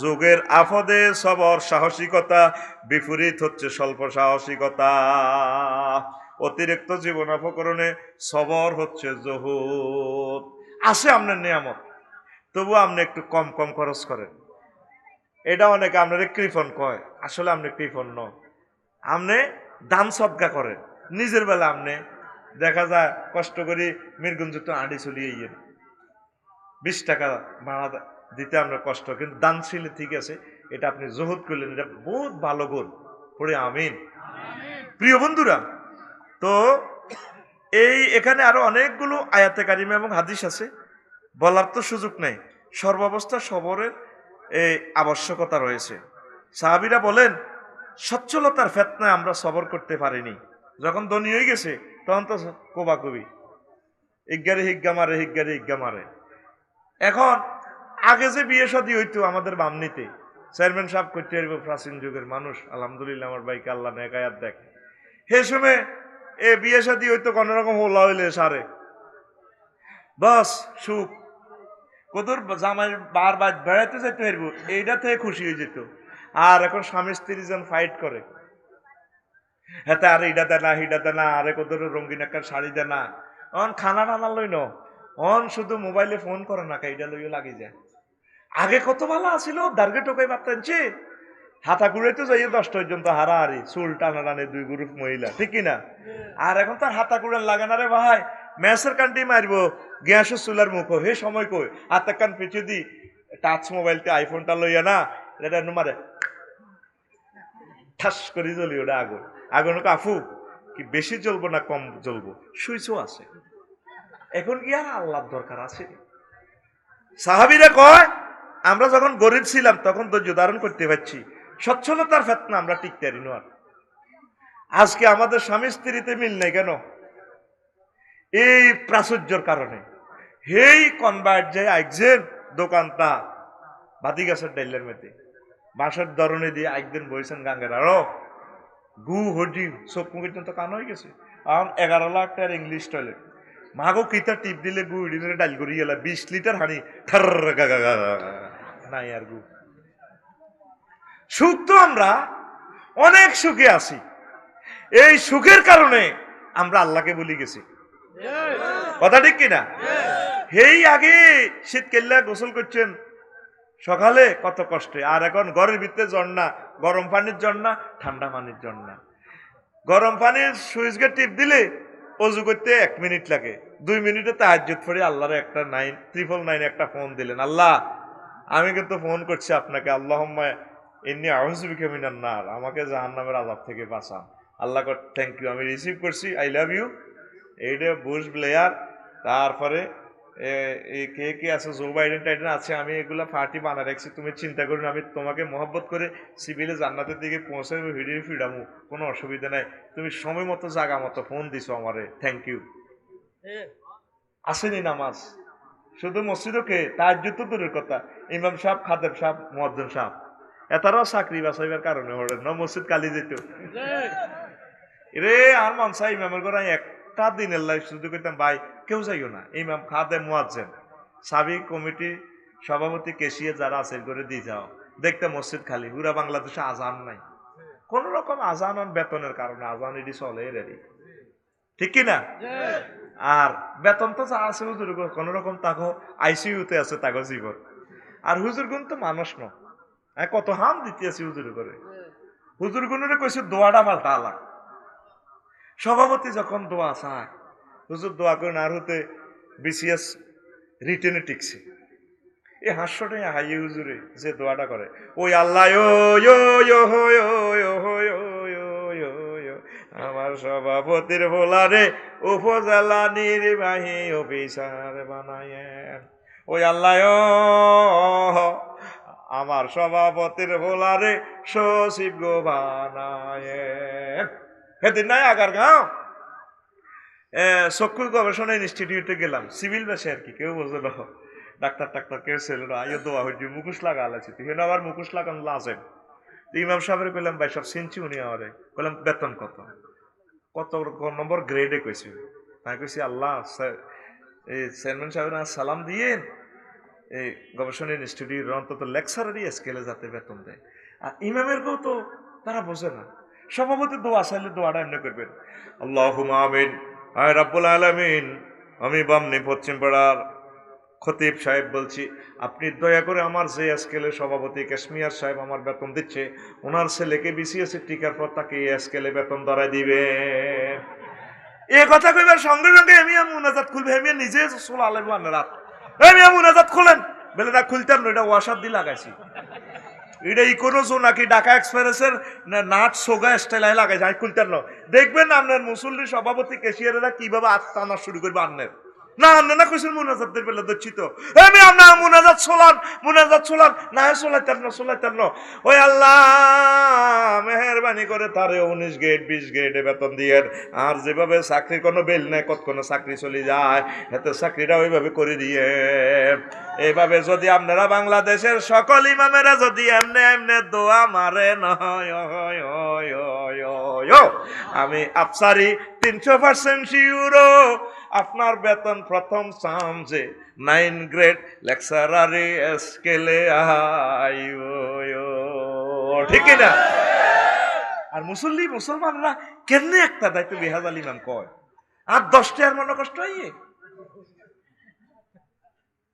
যুগের আফদে সবর সাহসিকতা বিপরীত হচ্ছে স্বল্প সাহসিকতা অতিরিক্ত জীবন অপকরণে সবর হচ্ছে জহুদ আসে আপনার নিয়ামত তবু আপনি একটু কম কম খরচ করেন এটা অনেকে আপনার কৃপণ কয় আসলে আপনি কৃপণ ন আপনি দান সদকা করেন নিজের বেলা আপনি দেখা যায় কষ্ট করে মিরগুঞ্জ তো আঁড়ি চলিয়ে ইয়ে 20 টাকা ভাড়া দিতে আপনার কষ্ট কিন্তু দান ছিল ঠিক আছে এটা আপনি জহুদ করলেন এটা বহুত ভালো গুণ পড়ে আমিন প্রিয় বন্ধুরা তো এই এখানে আরো অনেকগুলো আয়াতে কারিমা এবং হাদিস আছে বলার তো সুযোগ নেই সর্বাবস্থা সবরের এই আবশ্যকতা রয়েছে সাহাবীরা বলেন সচ্ছলতার ফেতনায় আমরা সবর করতে পারিনি যখন ধনী হয়ে গেছে তখন তো কোবাকবি ইজ্ঞারে হিজ্ঞা মারে এখন আগে যে বিয়ে শাদী হইতো আমাদের বামনিতে চেয়ারম্যান সাহেব করতে পারব প্রাচীন যুগের মানুষ আলহামদুলিল্লাহ আমার ভাইকে আল্লাহ নেকায়াত দেখ সেই সময় এ বিয়ে শাদী হইতো কোন রকম হোলা হইলে সারে বাস সুখ কদর জামাই বারবার বেড়াতে যেতে পারবো এইটা থেকে খুশি হয়ে যেত আর এখন স্বামী স্ত্রী জন ফাইট করে হ্যাঁ আর এইটা দেয় না হিটা দেয় না আরে কদর রঙিন একটা শাড়ি দেয় না অন খানা টানা লই ন অন শুধু মোবাইলে ফোন করে না এইটা লইও লাগি যায় আগে কত ভালো আছিল দার্গে টোকাই বার্তানছে হাতা কুড়াইতে যাইয়ে 10টা পর্যন্ত হারাহারি চুল টানা টানে 2 গ্রুপ মহিলা ঠিক কিনা আর এখন তার হাতা কুড়ান লাগে না রে ভাই ম্যাসের কান্টি মারবো গ্যাসের চুলার মুখ হে সময় কই হাতে কান পিছিয়ে দি টাচ মোবাইলতে আইফোনটা লইয়া না এটা মারে ঠাস করে জ্বলি ওটা আগুন আফু কি বেশি জ্বলবো না কম জ্বলবো সুইচও আছে এখন কি আর আল্লাহর দরকার আছে সাহাবীরা কয় আমরা যখন গরিব ছিলাম তখন ধৈর্য ধারণ করতে পারছি সচ্ছলতার ফেতনা আমরা টিকতে পারি না আজকে আমাদের স্বামী স্ত্রীতে মিল নেই কেন এই প্রাচুর্যের কারণে হেই কনভার্ট যে একজন দোকানটা বাদি গাছের ডাইলের মেতে বাঁশের ধরনে দিয়ে একদিন বইছেন গাঙ্গের আরো গু হডি চোখ মুখ তো কান হয়ে গেছে। এখন 11 লাখ টাকার ইংলিশ টয়লেট মাগো কিতা টিপ দিলে গু ইডিনে ডাল করি গেলা 20 লিটার হানি ঠার নাই আর গু। সুখ তো আমরা অনেক সুখে আছি, এই সুখের কারণে আমরা আল্লাহকে ভুলে গেছি। কথা ঠিক কিনা? এই আগে শীত কেল্লা গোসল করছেন সকালে কত কষ্টে, আর এখন ঘরের ভিতরে ঝর্ণা, গরম পানির ঝর্ণা, ঠান্ডা পানির ঝর্ণা। গরম পানির সুইচ গেট টিপ দিলে অজু করতে 1 মিনিট লাগে, 2 মিনিটে তাহাজ্জুদ পড়ে আল্লাহর একটা 999 একটা ফোন দিলেন, আল্লাহ আমি কিন্তু ফোন করছি আপনাকে, আল্লাহুম্মা ইন্নী আউযু বিকা মিনান নার, আমাকে জাহান্নামের আযাব থেকে বাঁচান। আল্লাহ থ্যাংক ইউ, আমি রিসিভ করছি, আই লাভ ইউ। এইটা বুশ ব্লেয়ার, তারপরে কে কে আছে, জো বাইডেন টাইডেন আছে, আমি এগুলা পার্টি বানা রাখছি, তুমি চিন্তা করুন, আমি তোমাকে মহব্বত করে সিভিলে জান্নাতের দিকে পৌঁছাবো, হিডিয়ে ফিরামু, কোনো অসুবিধা নাই, তুমি সময় মতো জায়গা মতো ফোন দিছো আমারে, থ্যাংক ইউ। আসেনি নামাজ, শুধু মসজিদকে তাহাজ্জুদ তো দূরের কথা, ইমাম সাহেব, খাদেম সাহেব, মুয়াজ্জিন সাহেব এতারাও চাকরি বাঁচাইবার কারণে ওরে ন মসজিদ কালি যেত রে। আর মানসা ইমামের ঘরে একটা দিনের লাইফ শুধু করতাম, ভাই কেউ যাইও না, ইমাম, খাদেম, মুয়াজ্জিন, সাবিক কমিটি সভাপতি, কেশিয়া যারা আছে করে দিয়ে যাও, দেখতে মসজিদ খালি। পুরা বাংলাদেশে আজান নাই, কোন রকম আজান বেতনের কারণে আজান এটি চলে রেডি, ঠিক কিনা? আর বেতন তো যা আছে হুজুর কোন রকম তাকে আইসিইউতে আছে তাকে জীবন। আর হুজুর গুণ তো মানুষ ন, কত হাম দিতে আছি হুজুর করে। হুজুর গুণের কইছে দোয়াটা পাল্টা আলাক, সভাপতি যখন দোয়া চায় হুজুর দোয়া করেন, আর হতে বিসিএস রিটেনে টিকছে, এই হাস্যটাই হাইয়ে হুজুরে যে দোয়াটা করে, ওই আল্লাহ আমার সভাপতির ভোলারে উপজেলা নির্বাহী অফিসার বানায়েন, ওই আল্লাহ আমার সভাপতির ভোলারে সচিব গো বানায়েন। সেদিন নাই আগার গাঁও চক্ষু গবেষণা ইনস্টিটিউটে গেলাম, সিভিল বেশে আর কি, কেউ বোঝে না, ডাক্তার টাক্তার কেউ ছিল না, আইও দোয়া হয়েছি, মুখোশ লাগা আলাইছি, তুই আবার মুখোশ লাগান লাজেন। ইমাম সাহেবের কইলাম, ভাই সব চিনছি উনি আমারে, কইলাম বেতন কত, কত নম্বর গ্রেডে কইছি, তাই কইছি আল্লাহ এই চেয়ারম্যান সাহেবের সালাম দিয়ে এই গবেষণা ইনস্টিটিউট অন্তত লেকচারারই স্কেলে যাতে বেতন দেয়। আর ইমামের কেউ তো তারা বোঝে না, সভাপতি দোয়া চাইলে দোয়াটা এমনি করবেন, আল্লাহুম্মা আমিন, আয় রাব্বুল আলামিন, আমি বামনি পশ্চিম পাড়ার খতিব সাহেব বলছি, আপনি দয়া করে আমার যে স্কেলের সভাপতি কাশ্মীর সাহেব আমার বেতন দিচ্ছে, ওনার ছেলেকে বিসিএস টিকার পর তাকে এই স্কেলে বেতন ধরাই দিবে। এ কথা কইবার সঙ্গে সঙ্গে আমি মুনাজাত খুলবে, আমি নিজে সোলা আলাইবো রাত, আমি মুনাজাত খুলেন বলে না, খুলতেন না, এটা ওয়াসার দিয়ে লাগাইছি, এটা ইকোনো নাকি ঢাকা এক্সপ্রেসের নাট সোগা স্টাইল লাগাইছে, আমি খুলতেন না। দেখবেন আপনার মুসল্লি সভাপতি কেশিয়ারেরা কিভাবে আত্মানা শুরু করবে আন্নের না, আন্নে না কইছেন মুনাজাতের বেলা দচ্ছিত, আমি আপনার মুনাজাত সোলান না সোলাইতেন না, ওই আল্লাহ মেহরবানি করে তারে 19 গ্রেড 20 গ্রেডে বেতন দিয়ে, আর যেভাবে চাকরির কোনো বেল নেই, কতক্ষণ চাকরি চলে যায়, এতে চাকরিটা ওইভাবে করে দিয়ে। এইভাবে যদি আপনারা বাংলাদেশের সকল ইমামেরা যদি এমনে এমনে দোয়া মারে নয়, আমি আফসারি 300% শিওরো আপনার বেতন প্রথম চান্সে 9 গ্রেড লেকচারারি স্কেলে ঠিক না? আর মুসলমানরা কেমনে একটা দায়িত্ব বেহাজাল ইমাম কয়, আর 10টা আর মনে কষ্ট হইয়ে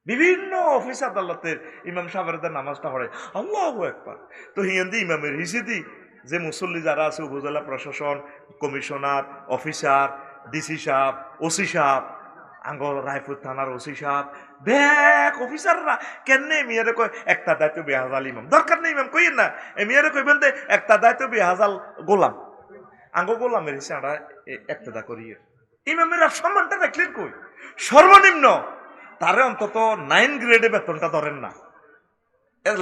বিভিন্ন অফিস আদালতের ইমাম সাহেবদের নামাজটা পড়ে আল্লাহু আকবার। তো হিয়ান্দি ইমামের হিসেদি যে মুসল্লি যারা আছে, উপজেলা প্রশাসন, কমিশনার, অফিসার, ডিসি সাহেব, ওসি সাহেব, আঙ্গল রায়পুর থানার ওসি সাহেব, ব্যাক অফিসাররা কেনে মিয়ারে কয় একটা দায়িত্ব বেহাজাল ইমাম, দরকার নেই ইমাম কইেন না, মিয়ারে কইবেন দে একটা দায়িত্ব বেহাজাল গোলাম, আঙ্গ গোলামের হিসেবে আমরা একটা করিয়ে ইমামের সম্মানটা রাখলেন কই, সর্বনিম্ন তারে অন্তত 9 গ্রেডে বেতনটা ধরেন না,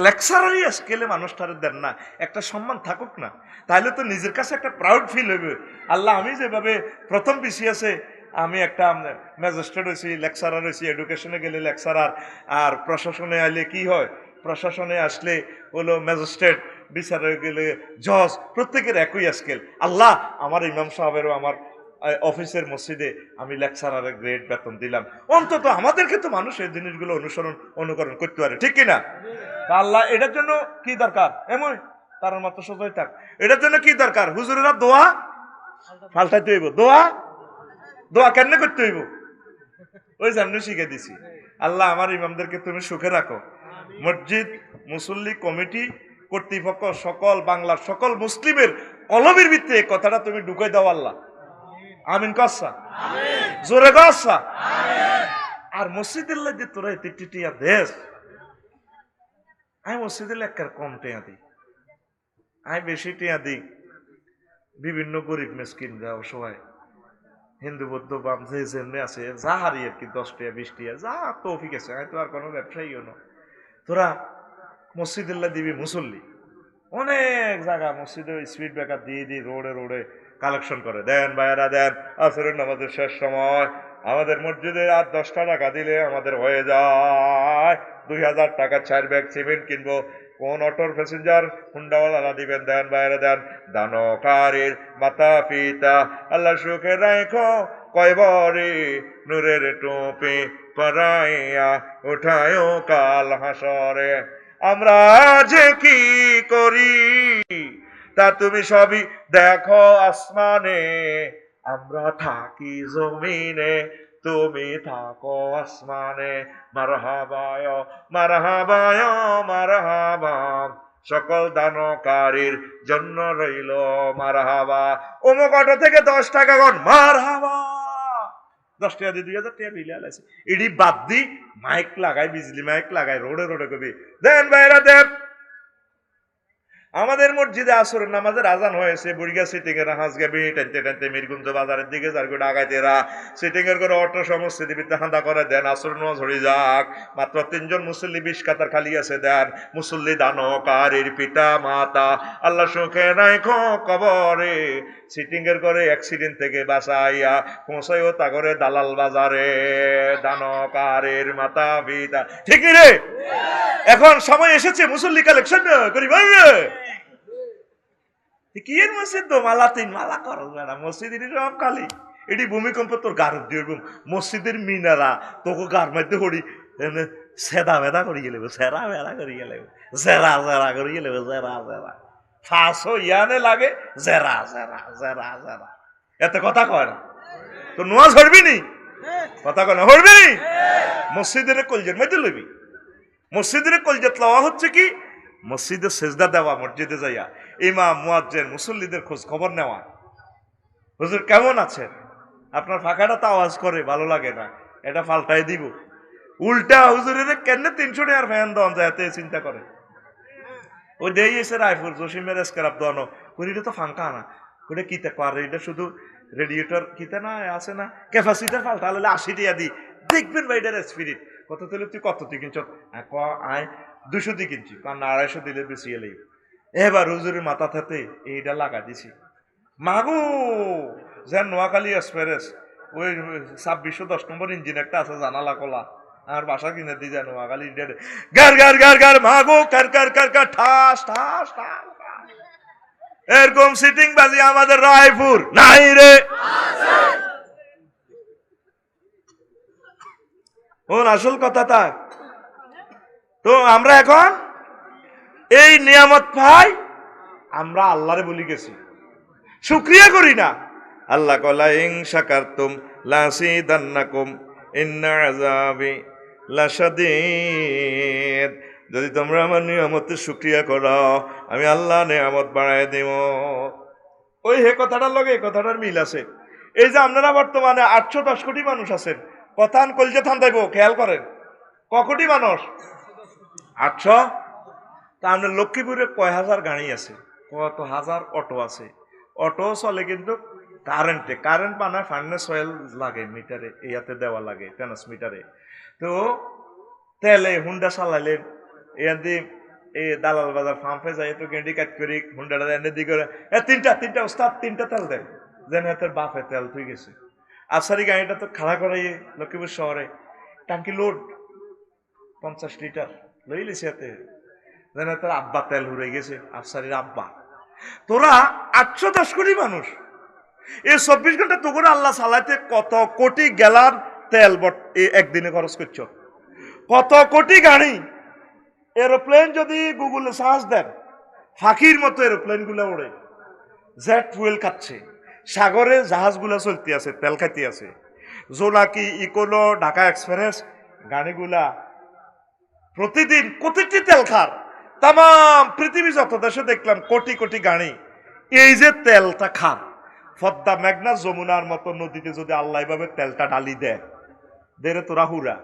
লেকচারারি স্কেলে মানুষটারে দেন না, একটা সম্মান থাকুক না, তাহলে তো নিজের কাছে একটা প্রাউড ফিল হইবে। আল্লাহ আমি যেভাবে প্রথম বিসিএসে আমি একটা ম্যাজিস্ট্রেট হয়েছি, লেকচারার হয়েছি, এডুকেশনে গেলে লেকচারার, আর প্রশাসনে আইলে কি হয়, প্রশাসনে আসলে হলো ম্যাজিস্ট্রেট, বিচার গেলে জজ, প্রত্যেকের একই স্কেল। আল্লাহ, আমার ইমাম সাহেবেরও আমার অফিসের মসজিদে আমি লেকচারারের গ্রেড বেতন দিলাম, অন্তত আমাদেরকে তো মানুষ এই জিনিসগুলো অনুকরণ করতে পারে, ঠিক কিনা? আল্লাহ এটার জন্য কি দরকার? এমন তার মতো সোজাই থাক। এটার জন্য কি দরকার? হুজুরেরা দোয়া পাল্টাইতে হইব। দোয়া কেন করতে হইব? ওই সামনে শিখে দিছি। আল্লাহ আমার ইমামদেরকে তুমি সুখে রাখো। মসজিদ মুসল্লি কমিটি কর্তৃপক্ষ সকল বাংলার সকল মুসলিমের কলমের ভিত্তিতে কথাটা তুমি ঢুকাই দাও আল্লাহ। আমিন কসা, জোরে কসা। আর মসজিদের লাগে তোরা টিয়া দেশ, আমি মসজিদের লেখার কম টিয়া দিই, আমি বেশি টিয়া দিই বিভিন্ন গরিব মেসকিন যা অসহায় হিন্দু বৌদ্ধ বাম যে যেমনি আছে যা হারিয়ে আর কি, 10 টাকা 20 টাকা যা তৌফিক আছে। আমি তো আর কোনো ব্যবসায়ীও না। তোরা মসজিদুল্লাহ দিবি মুসল্লি, অনেক জায়গা মসজিদে স্পিড ব্রেকার দিয়ে রোডে রোডে কালেকশন করে দেন ভাইয়েরা দেন। আসরের নামাজের শেষ সময় আমাদের মসজিদে আর 10টা টাকা দিলে আমাদের হয়ে যায় 2000 টাকা 4 ব্যাগ সিমেন্ট কিনবো। কোন অটোর প্যাসেঞ্জার হুন্ডাওয়ালা দিবেন, দেন বাইরে দেন। দানকারীর মাতা পিতা আল্লাহ সুখে রাখো, কয়বরে নূরের টুপি পরাইয়া উঠায় কাল হাসরে। আমরা যে কি করি তা তুমি সবই দেখো আসমানে, আমরা থাকি জমিনে তুমি থাকো আসমানে। মারহাবায় মারহাবায় মারহাবা, সকল দানকারীর জন্য রইল মারহাবা। অমুক অটো থেকে 10 টাকা গণ মারহাবা, 10 টাকা দিয়ে 2000 টাকা বিলে আলাইছে। এডি বাদ দি মাইক লাগাই, বিজলি মাইক লাগাই রোডে রোডে কবি দেন ভাইরা দেন। আমাদের মসজিদে আসরের নামাজের আজান হয়েছে, বুড়িগা সিটিং এর হাঁসগা বিড়ি টানতে টানতে মিরগুঞ্জ বাজারের দিকে যার করে ডাকাইতেরা সিটিং এর করে অটো সমস্যা ভিতরে হাঁদা করে দেন। আসর নামাজ হয়ে যাক, মাত্র 3 জন মুসল্লি 20 কাতার খালি আছে দেন। মুসল্লি দানকারীর পিতা মাতা আল্লাহ সুখে রাখো কবরে, সিটিং এর করে অ্যাক্সিডেন্ট থেকে বাঁচাইয়া পৌঁছাইও তা করে দালাল বাজারে। দানকারীর মাতা পিতা, ঠিক রে? এখন সময় এসেছে মুসল্লি কালেকশন করি ভাই। কি এর মসজিদ তো মালা 3 মালা করো না, মসজিদের সব খালি। এটি ভূমিকম্প তোর গার দিয়ে মসজিদের মিনারা তোকে গার মধ্যে হড়ি সেদা বেদা করি গেলে, সেরা বেড়া করি গেলে, জেরা জেরা করি গেলে, জেরা জেরা ফাঁসো ইয়ানে লাগে জেরা জেরা জেরা জেরা। এত কথা কয় না তো নোয়াজ হরবি নি, কথা কয় না হরবি নি। মসজিদের কলজের মধ্যে লইবি। মসজিদের কলজাত লওয়া হচ্ছে কি? মসজিদে সেজদা দেওয়া, মসজিদে যাইয়া ইমাম মুয়াজ্জিন মুসল্লিদের খোঁজ খবর নেওয়া। হুজুর কেমন আছেন? আপনার ফাঁকাটা তো আওয়াজ করে, ভালো লাগে না, এটা পাল্টাই দিব। উল্টা হুজুরের কেন 300 টাকার ফ্যান দেওয়া যায় এতে চিন্তা করে। ওই দেই এসে রায়পুর জসিমের স্ক্রাব দেওয়ানো করিটা তো ফাঁকা না, ওটা কিতে পারে, এটা শুধু রেডিয়েটর কিতে না আছে না ক্যাপাসিটার পাল্টা হলে 80 টাকা দিই। দেখবেন ভাই এটার স্পিরিট কত তুলে, তুই কত তুই কিনছ? আয় 200 দিয়ে কিনছি, কারণ 250 দিলে বেশি এলেই। এবার হুজুরের মাথা থাতে এইটা লাগা দিছি। মাগু যেন নোয়াখালী এক্সপ্রেস ওই 2610 নম্বর ইঞ্জিন একটা আছে জানালা কলা, আর বাসা কিনে দিয়ে যায় নোয়াখালী ইন্ডিয়াতে গার গার গার গার মাগু কার কার কার কার ঠাস ঠাস ঠাস। এরকম সিটিং বাজি আমাদের রায়পুর নাই রে। আসল কথা তা তো আমরা এখন এই নিয়ামত পাই, আমরা আল্লাহরে বলি গেছি, শুকরিয়া করি না। আল্লাহ কলা ইন শাকারতুম লাযিদান্নাকুম ইন্না আযাবি লাশাদীদ। যদি তোমরা আমার নিয়ামতের শুকরিয়া করো আমি আল্লাহ নিয়ামত বাড়ায় দেব। ওই হে কথাটার লগে এই কথাটার মিল আছে। এই যে আপনারা বর্তমানে 810 কোটি মানুষ আছেন, কথান কলজে থান্দাইব, খেয়াল করেন ক কোটি মানুষ? 800। তা আপনার লক্ষ্মীপুরে কয় হাজার গাড়ি আছে, কত হাজার অটো আছে। অটো চলে কিন্তু কারেন্টে, কারেন্ট বানায় ফার্নেস অয়েল লাগে মিটারে, ইয়াতে দেওয়া লাগে ট্রান্সমিটারে। তো তেলে হুন্ডা চালাইলেন এদি এই দালাল বাজার ফাম্পে যাই তো গেন্ডি কাট করি হুন্ডাটা এনে দি করে তিনটা ওস্তাদ 3টা তেল দেন, যেন হাতের বাপে তেল তুই গেছে। আফসারি গাড়িটা তো খাড়া করাই লক্ষ্মীপুর শহরে, টাঙ্কি লোড 50 লিটার লই লিছে হাতে। জানে তোর আব্বা তেল হুড়ে গেছে, আফসারির আব্বা। তোরা 810 কোটি মানুষ, এই 24 ঘন্টা তো করে আল্লাহ চালাইতে কত কোটি গ্যালান তেল একদিনে খরচ করছ, কত কোটি গাড়ি। এরোপ্লেন যদি গুগলে সার্চ দেন, ফাঁকির মতো এরোপ্লেন গুলা ওড়ে, জেট ফুয়েল খাচ্ছে, সাগরে জাহাজগুলা চলতে আছে, তেল খাইতে আছে। জোনাকি, ইকোনো, ঢাকা এক্সপ্রেস গাড়িগুলা প্রতিদিন কোটিটি তেল খার। তাম পৃথিবী যত দেশে দেখলাম কোটি কোটি গাড়ি এই যে তেলটা খার। পদ্মা, মেঘনা, যমুনার মতো নদীতে যদি আল্লাহ এভাবে তেলটা ডালি দেয়, দেরে তোরা হুরা,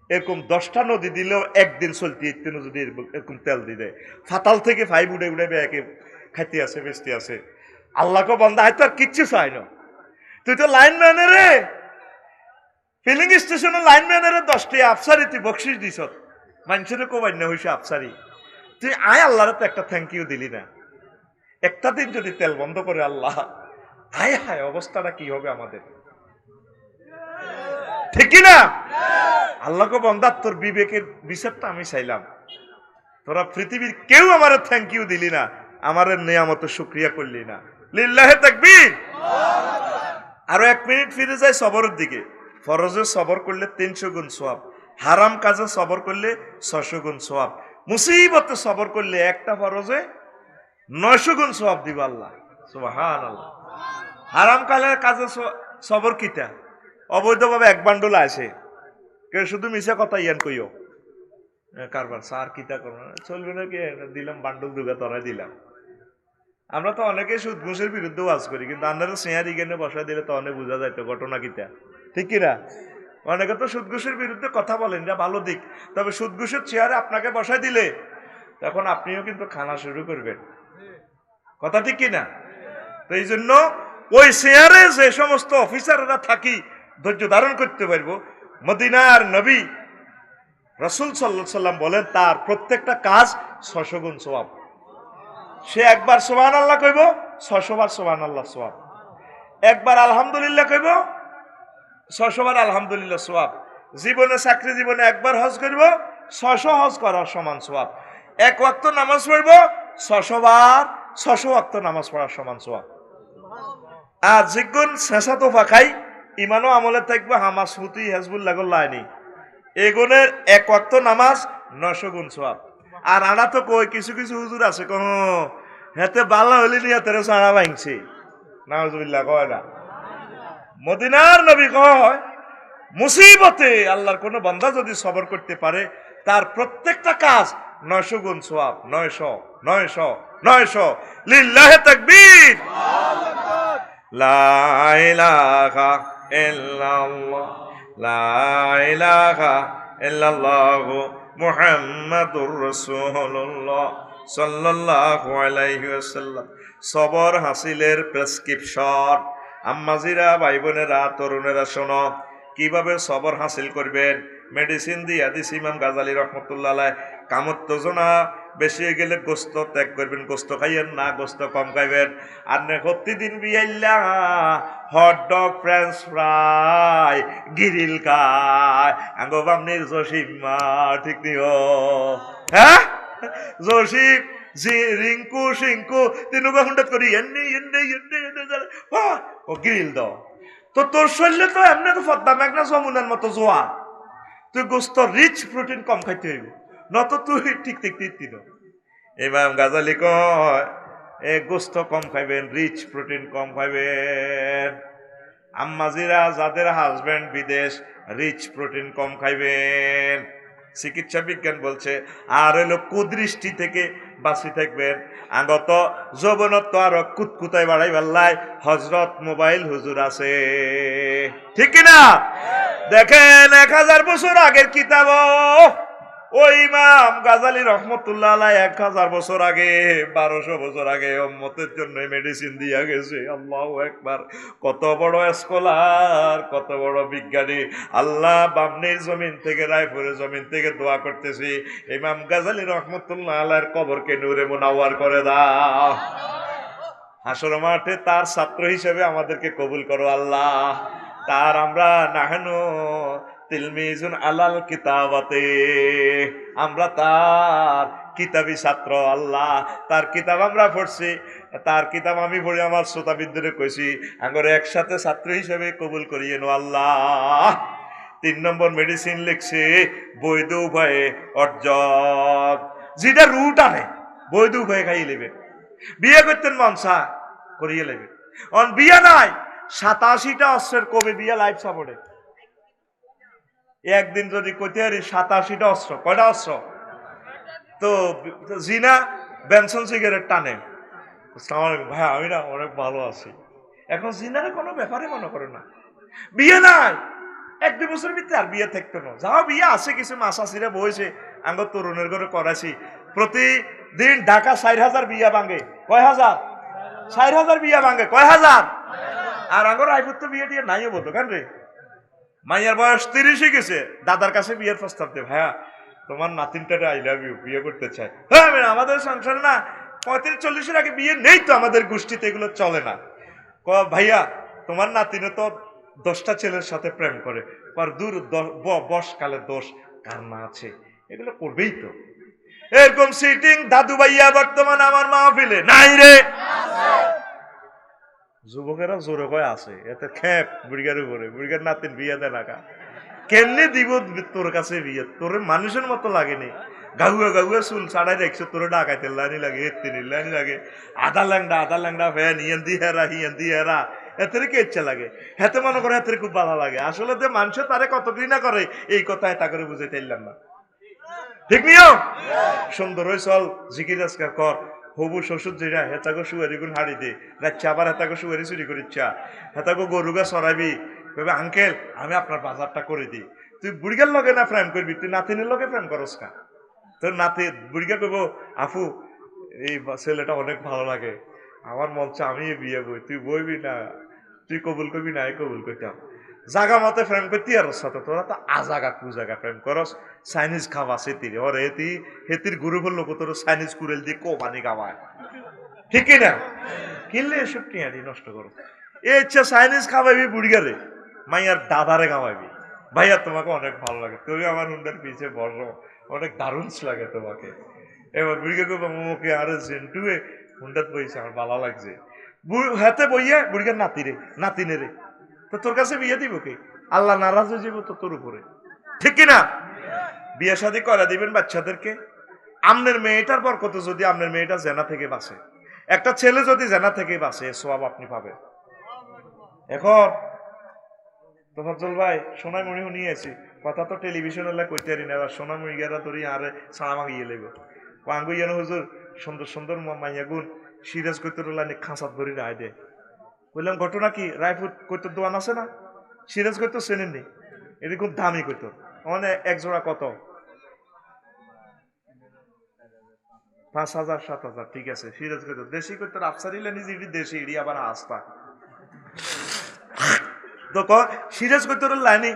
এরকম 10টা নদী দিলেও একদিন চলতে ইত্যাদি যদি এরকম তেল দিয়ে দেয়, ফাতাল থেকে ফাইভ উড়ে উড়ে একে খাইতে আছে, বেচতে আছে। আল্লাহকে বন্ধা হয় তো আর কিচ্ছু চাই না। তুই তো লাইনম্যানের রে, ফিলিং স্টেশনের লাইনম্যানের 10টি আফসারি তুই বকশিস দিস, মানুষের কোবাই না হইছে আফসারি। তুই আয় আল্লাহর তো একটা থ্যাংক ইউ দিলি না। একটা দিন যদি তেল বন্ধ করে আল্লাহ, হায় হায় অবস্থাটা কি হবে আমাদের, ঠিক কিনা? আল্লাহকে বন্ধা তোর বিবেকের বিচারটা আমি চাইলাম, তোরা পৃথিবীর কেউ আমার থ্যাংক ইউ দিলি না, আমার নিয়ামতের শুকরিয়া করলি না। লিল্লাহে তাকবীর। আরো 1 মিনিট ফিরে যায় সবরের দিকে। ফরজে সবর করলে 300 গুণ সওয়াব, হারাম কাজে সবর করলে 600 গুণ সওয়াব, মুসিবতে সবর করলে একটা ফরজে 900 গুণ সওয়াব দিব আল্লাহ। সুবহানাল্লাহ। হারাম কাজে সবর কিতা? অবৈধভাবে এক বান্ডল আছে, কেউ শুধু মিশা কথা ইয়ান কইও, কারবার স্যার কিতা করো চলবে না, কি দিলাম বান্ডল দুগা তরাই দিলাম। আমরা তো অনেকে সুদ ঘুষের বিরুদ্ধে ওয়াজ করি, কিন্তু আপনারা চেয়ার ইগেনে বসাই দিলে তো অনেক বোঝা যাইতো ঘটনা কিতা, ঠিক কিনা? অনেকে তো সুদ ঘুষের বিরুদ্ধে কথা বলেন, যা ভালো দিক। তবে সুদ ঘুষের চেয়ারে আপনাকে বসাই দিলে তখন আপনিও কিন্তু খানা শুরু করবেন, কথা ঠিক কিনা? তো এই জন্য ওই চেয়ারে যে সমস্ত অফিসাররা থাকি ধৈর্য ধারণ করতে পারবো, মদিনার নবী রাসূল সাল্লাল্লাহু আলাইহি সাল্লাম বলেন তার প্রত্যেকটা কাজ 600 গুণ সওয়াব। সে একবার সুবহানাল্লাহ কইব, 600 বার সুবহানাল্লাহ সওয়াব। একবার আলহামদুলিল্লাহ কইব, 600 বার আলহামদুলিল্লাহ সওয়াব। জীবনে চাকরি জীবনে একবার হজ করব, 600 হজ করার সমান সওয়াব। এক ওয়াক্ত নামাজ পড়ব, 600 বার 600 ওয়াক্ত নামাজ পড়ার সমান সওয়াব। আর জিগুন শেষা তো ফাঁকাই ইমানও আমলে থাকবে, হামাস হুতি হেজবুল্লাহ লাইনি এগুনের এক ওয়াক্ত নামাজ 900 গুণ সওয়াব। আর আনা তো কই কিছু কিছু হুজুর আছে কোন হেতে বালা হইলি নি হাতে সাড়া ভাঙছে, নাউজুবিল্লাহ কয় না। মদিনার নবী কয় মুসিবতে আল্লাহর কোন বান্দা যদি সবর করতে পারে, তার প্রত্যেকটা কাজ 900 গুণ সওয়াব। 900 900 900। লিল্লাহি তাকবীর। লা ইলাহা ইল্লাল্লাহ লা ইলাহা ইল্লাল্লাহ মুহাম্মাদুর রাসূলুল্লাহ সাল্লাল্লাহু আলাইহি ওয়াসাল্লাম। সবর হাসিলের প্রেসক্রিপশন। আম্মাজিরা, ভাই বোনেরা, তরুণেরা শোনো, কিভাবে সবর হাসিল করবেন। মেডিসিন দিয়ে হাদিস ইমাম গাজালি রহমতুল্লাহ আলাইহি কামত্তজনা বেশি হয়ে গেলে গোস্ত ত্যাগ করবেন, গোস্ত খাইয়েন না, গোস্ত কম খাইবেন। আর প্রতিদিন বিয়াইল্লা হট ডগ, ফ্রেঞ্চ ফ্রাই, গিরিল খায় আঙ্গো বামনির জসিমা, ঠিক নিও? হ্যাঁ, জসিম জি রিঙ্কু সিঙ্কু তিনুগা হুন্ডাত করি এন্নি এন্নি এন্নি এন্নি ও গিরিল দাও। তো তোর শরীরে তো এমনি তো পদ্মা, মেঘনা, যমুনার মতো জোয়া, তুই গোস্ত রিচ প্রোটিন কম খাইতে হইব, নত তুই ঠিক ঠিক তিন। ইমাম গাজালি কয় এ গোস্ত কম খাইবেন, রিচ প্রোটিন কম খাইবেন। আম্মাজিরা যাদের হাজবেন্ড বিদেশ, রিচ প্রোটিন কম খাইবেন। চিকিৎসা বিজ্ঞান বলছে আর হইল কুদৃষ্টি থেকে বাঁচি থাকবেন। আগত যৌবনত্ব আরো কুতকুতায় বাড়াই বেল্লায় হজরত মোবাইল হুজুর আছে, ঠিক কিনা? দেখেন 1000 বছর আগের কিতাব, ওই ইমাম গাজালি রহমতুল্লাহ আলাইহি 1000 বছর আগে, 1200 বছর আগে উম্মতের জন্য মেডিসিন দিয়া গেছে। আল্লাহু আকবার। কত বড় স্কলার, কত বড় বিজ্ঞানী। আল্লাহ বামনের জমিন থেকে, রায়পুরের জমিন থেকে দোয়া করতেছি, ইমাম গাজালি রহমতুল্লাহ আলাইহির কবরকে নূরে মুনাওয়ার করে দাও। হাসর মাঠে তার ছাত্র হিসেবে আমাদেরকে কবুল করো আল্লাহ। তার আমরা নাহানো তিলমিজুন আলাল কিতাবাতে, আমরা তার কিতাবী ছাত্র। আল্লাহ তার কিতাব আমরা পড়ছি, তার কিতাব আমি পড়ি, আমার শ্রোতাবিন্দুরে কইছি আঙ্গরে একসাথে ছাত্র হিসেবে কবুল করিয়ে নো আল্লাহ। 3 নম্বর মেডিসিন লিখছে বৈধ উপায়ে অর্জন, যেটা রুট আনে বৈধ উপায়ে খাইয়ে নেবে। বিয়ে করতেন মনসা করিয়ে নেবে, অন বিয়ে নাই 87টা অস্ত্রের কবে বিয়ে লাইফ সাপোর্টে। একদিন যদি কইতে পারি 87টা অস্ত্র, কয়টা অস্ত্র? তো জিনা বেনসন সিগারেট টানে, ভাই আমি না অনেক ভালো আছি, এখন জিনারে কোনো ব্যাপারে মনে করে না। বিয়ে নাই 1-2 বছরের ভিতরে আর বিয়ে থাকতো না। যাও বিয়ে আছে, কিছু মাসাসিরা বইছে আঙ্গ তরুণের ঘরে করাছি, প্রতিদিন ঢাকা 4000 বিয়া ভাঙে। কয় হাজার? 4000 বিয়া ভাঙে। কয় হাজার? আর আঙ্গর রায়পুর তো বিয়ে টিয়ে নাইও বলতো কেন রে, মাইয়ার বয়স 30 গেছে, দাদার কাছে বিয়ের প্রস্তাব দে, ভাইয়া তোমার নাতিনটারে আই লাভ ইউ, বিয়ে করতে চাই। হ্যাঁ আমাদের সংসার না 35-40-এর আগে বিয়ে নেই তো, আমাদের গোষ্ঠীতে এগুলো চলে না। ভাইয়া তোমার নাতিনে তো 10টা ছেলের সাথে প্রেম করে, আর দূর বয়সকালে দোষ কার না আছে, এগুলো করবেই তো। এরকম সিটিং দাদু ভাইয়া বর্তমান আমার মাহফিলে নাই রে। যুবকেরা জোরে কয় আছে, এতে খেপ বুড়িগার উপরে, বুড়িগার নাতিন বিয়ে দেয় না। কেমনে দিব তোর কাছে বিয়ে? তোর মানুষের মতো লাগেনি, গাহুয়া গাহুয়া চুল ছাড়াই দেখছো, তোর ডাকাইতে লাইনি লাগে, এত্তিনি লাইনি লাগে, আধা ল্যাংডা ফ্যান হিয়েন্দি হেরা এতের কে ইচ্ছা লাগে, হেতে মনে করে এতের খুব ভালো লাগে। আসলে যে মানুষ তারে কত ঘৃণা করে এই কথায় তা করে বুঝাইতে পারলাম না। ঠিক নিও সুন্দর হয়ে চল, জিকির আজকার কর, হবু শ্বশুর যেটা হেতাগো শুয়ারি গুণ হাড়ি দে, রাচ্চা আবার হেতাগো শুয়ারি চুরি করিচ্ছা, হেতাগো গরুগা সরাবি, কইবে আঙ্কেল আমি আপনার বাজারটা করে দিই। তুই বুড়িগার লগে না প্রেম করবি, তুই নাতিনের লগে প্রেম করস কা? তোর নাতি বুড়িগা কইব আফু এই ছেলেটা অনেক ভালো লাগে, আমার মন চা আমি বিয়ে বই, তুই বইবি না, তুই কবুল করবি না, আমি কবুল করতাম। জাগা মতে প্রেম করতি আর সাথে তোরা তো আজাগা কুজাগা প্রেম করস, চাইনিজ খাওয়া সেতির ওর হেতি হেতির গুরু বললো তোর চাইনিজ কুরেল দিয়ে কোপানি খাওয়ায়, ঠিক না? কিনলে এসব টিয়ারি নষ্ট করো, এ ইচ্ছা চাইনিজ খাওয়াবি বুড়িগারে, মাইয়ার দাদারে খাওয়াবি, ভাইয়া তোমাকে অনেক ভালো লাগে, তুমি আমার হুন্ডার পিছিয়ে বসো, অনেক দারুণ লাগে তোমাকে। এবার বুড়িকে কইবা মোকে আরে জেন্টুয়ে হুন্ডাত বইছে আমার ভালো লাগছে, হাতে বইয়া বুড়িগার নাতিনে রে, তো তোর কাছে বিয়ে দিব কে? আল্লাহ নারাজ হয়ে যাবো তো তোর উপরে, ঠিক কিনা? বিয়ে শাদী করে দিবেন বাচ্চাদেরকে, আমনের মেয়েটার বরকতে যদি আপনার মেয়েটা জেনা থেকে বাঁচে, একটা ছেলে যদি জেনা থেকে বাঁচে সওয়াব আপনি পাবেন। এখন তোফাজ্জল ভাই সোনামণি শুনিয়েছি কথা তো টেলিভিশন হলে কইতে পারি না, সোনামণি গেরা ধরি আরে সালামা গিয়ে লেগো পাঙ্গু ইয়ানো হুজুর সুন্দর সুন্দর মাইয়া গুণ সিরাজ কইতে লাইনে খাঁচাত ধরি রায় দে। বললাম ঘটনা কি? রায়পুর কইতো দোয়ান আছে না, সিরাজ কইতো চেনেন নি, এটা খুব দামি কইতো, মানে এক জোড়া কত? 5000 7000, ঠিক আছে। সিরাজ কইতো দেশি কইতো আফসারি লেনি যে দেশি ইডি আবার আস্তা তো সিরাজ কইতো লাইনি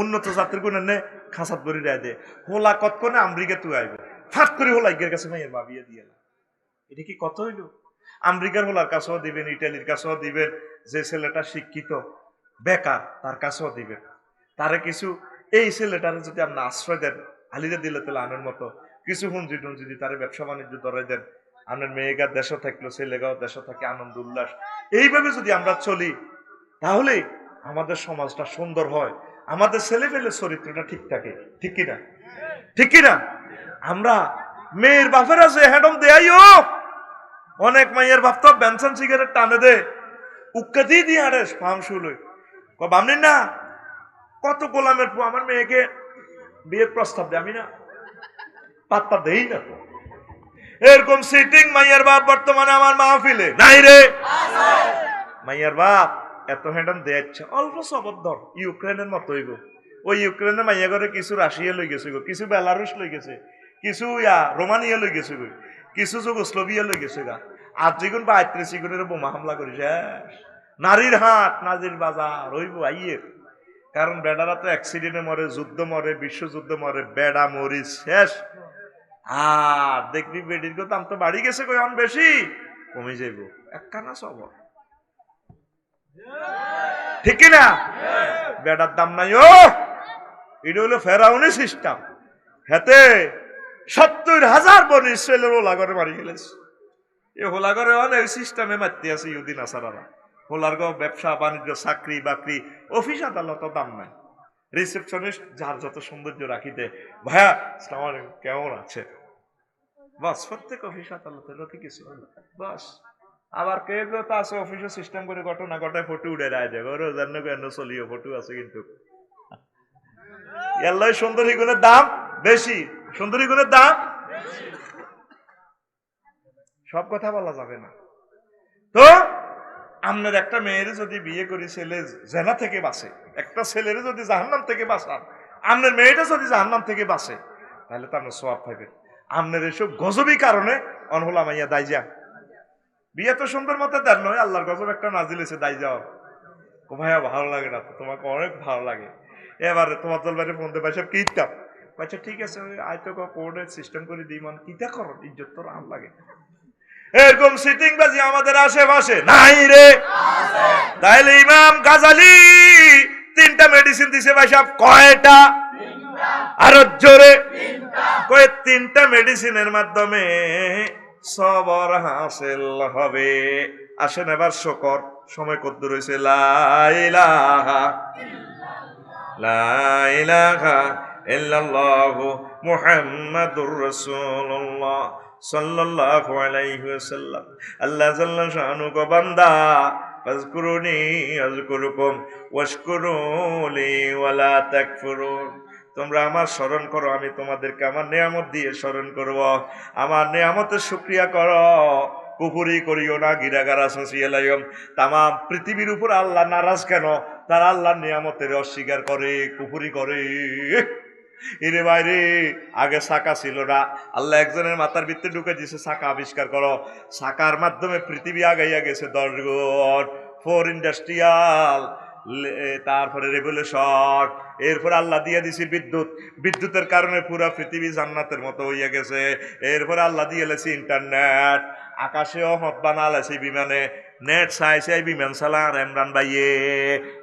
উন্নত জাতের গুণ এনে খাঁচাত ভরি রায় দে, হোলা কত কোনে আমেরিকা তুই আইব ফাট করে হোলা ইগের কাছে মাইয়ের ভাবিয়ে দিয়ে, এটা কি কত হইল? আমেরিকার হোলার কাছেও দিবেন, ইটালির কাছেও দিবেন, যে ছেলেটা শিক্ষিত বেকার তার কাছেও দিবেন, তারে কিছু এই ছেলেটারে যদি আপনি আশ্রয় দেন, আলিরে দিলে তাহলে আনের মতো কিছু হুঞ্জি টুঞ্জি দিয়ে তারে ব্যবসা বাণিজ্য ধরে দেন, আপনার মেয়েগার দেশও থাকলো ছেলেগাও দেশও থাকে, আনন্দ উল্লাস, এইভাবে যদি আমরা চলি তাহলে আমাদের সমাজটা সুন্দর হয়, আমাদের ছেলে পেলের চরিত্রটা ঠিক থাকে, ঠিক কিনা? ঠিক কিনা? আমরা মেয়ের বাপেরা যে হ্যাডম দেয়াইও, অনেক মাইয়ের বাপ তো বেনসন সিগারেট টানে দে উক্কা দিয়ে দিয়ে আরে ফার্ম শুল বামনি না কত গোলামের পু আমার মেয়েকে বিয়ের প্রস্তাব দেয়, আমি না পাত্তা দেই না তো। এরকম সিটিং মাইয়ার বাপ বর্তমানে আমার মাহফিলে নাই রে। মাইয়ার বাপ এত হ্যান্ডন দেয়াচ্ছে অল্প সবদ্ধর ইউক্রেনের মতো হইব, ওই ইউক্রেনের মাইয়া ঘরে কিছু রাশিয়া লই গেছে গো, কিছু বেলারুস লই গেছে, কিছু রোমানিয়া লই গেছে গো, কিছু যুগোস্লোভিয়া লই গেছে গা, আর যেগুন বা ৩৮ গুণের বোমা হামলা করি শেষ। নারীর হাট নাজির বাজার হইব আইয়ের, কারণ বেডারা তো অ্যাক্সিডেন্টে মরে, যুদ্ধ মরে, বিশ্বযুদ্ধ মরে, বেডা মরি শেষ। আর দেখবি বেডির দাম তো বাড়ি গেছে কই এখন বেশি কমে যাইব একখানা সব, ঠিক কিনা? বেডার দাম নাই ও এটা হলো ফেরাউনের সিস্টেম। হেতে 70,000 বনি ইসরায়েলের হোলাগরে মারি গেলেছে। এই হোলাগরে অনেক সিস্টেমে মারতে আছে ইহুদিন আসারারা। হোলার ব্যবসা বাণিজ্য চাকরি বাকরি অফিস আদালত দাম নাই। রিসেপশনিস্ট যার যত সৌন্দর্য রাখিতে, ভাইয়া আসসালামু আলাইকুম কেমন আছে, বাস প্রত্যেক অফিস আদালতের কিছু বাস। আবার কে তো আছে অফিসে সিস্টেম করে ঘটনা ঘটায় ফটো উঠে রায় যায় ওর জানো কেন চলিও ফটো আছে কিন্তু এল্লাই সুন্দরী গুণের দাম বেশি, সুন্দরী গুণের দাম সব কথা বলা যাবে না। তো আপনার একটা মেয়ের যদি বিয়ে করি ছেলে জেনা থেকে বাঁচে, একটা ছেলের যদি জাহান্নাম থেকে বাঁচান, আপনার মেয়েটা যদি জাহান্নাম থেকে বাঁচে, তাহলে তো আপনার সওয়াব পাইবেন। আপনার এসব গজবী কারণে অনহলা মাইয়া দায় যা বিয়ে তো সুন্দর মতো দেন নয়, আল্লাহর গজব একটা নাজিল এসে দায় যাও। ও ভাইয়া ভালো লাগে না তো, তোমাকে অনেক ভালো লাগে। এবারে তোমার দল বাইরে ফোন দিয়ে সব কিতাম আচ্ছা ঠিক আছে আয় তো কোর্ডের সিস্টেম করে দিই মান কিতা করো ইজ্জত তো রাম লাগে। এরকম সিটিং বাজি আমাদের আশেপাশে নাই রে। তাইলে ইমাম গাজালি 3টা মেডিসিন দিছে ভাই সাহেব, কয়টা? আরো জোরে কয় 3টা মেডিসিনের মাধ্যমে সবর হাসিল হবে। আসেন এবার শকর, সময় কত রয়েছে। লা ইলাহা ইল্লাল্লাহু মুহাম্মাদুর রাসূলুল্লাহ সাল্লাল্লাহু আলাইহি ওয়াসাল্লাম। আল্লাহ জাল্লা শানু গো বান্দা ফাজকুরুনি আযকুরুকুম ওয়াশকুরু লি ওয়ালা তাকফুরুন। তোমরা আমার স্মরণ করো, আমি তোমাদেরকে আমার নেয়ামত দিয়ে স্মরণ করব। আমার নেয়ামতের শুকরিয়া করো, কুফরি করিও না, গিরাগারা সসিয়ালাইম। তাম পৃথিবীর উপর আল্লাহ নারাজ কেন? তারা আল্লাহর নিয়ামতের অস্বীকার করে, কুফরি করে। এরে বাইরে আগে চাকা ছিল না, আল্লাহ একজনের মাথার ভিতরে ঢুকে দিয়েছে চাকা আবিষ্কার করো। চাকার মাধ্যমে পৃথিবী আগাইয়া গেছে 10 গুণ। 4 ইন্ডাস্ট্রিয়াল, তারপরে রেগুলেশন, এরপর আল্লাহ দিয়ে দিছি বিদ্যুৎ। বিদ্যুতের কারণে পুরো পৃথিবী জান্নাতের মতো হইয়া গেছে। এরপর আল্লাহ দিয়ে লেছি ইন্টারনেট, আকাশেও মত বানালেছি বিমানে, নেট চাইছে বিমান চালান এমরান ভাইয়ে।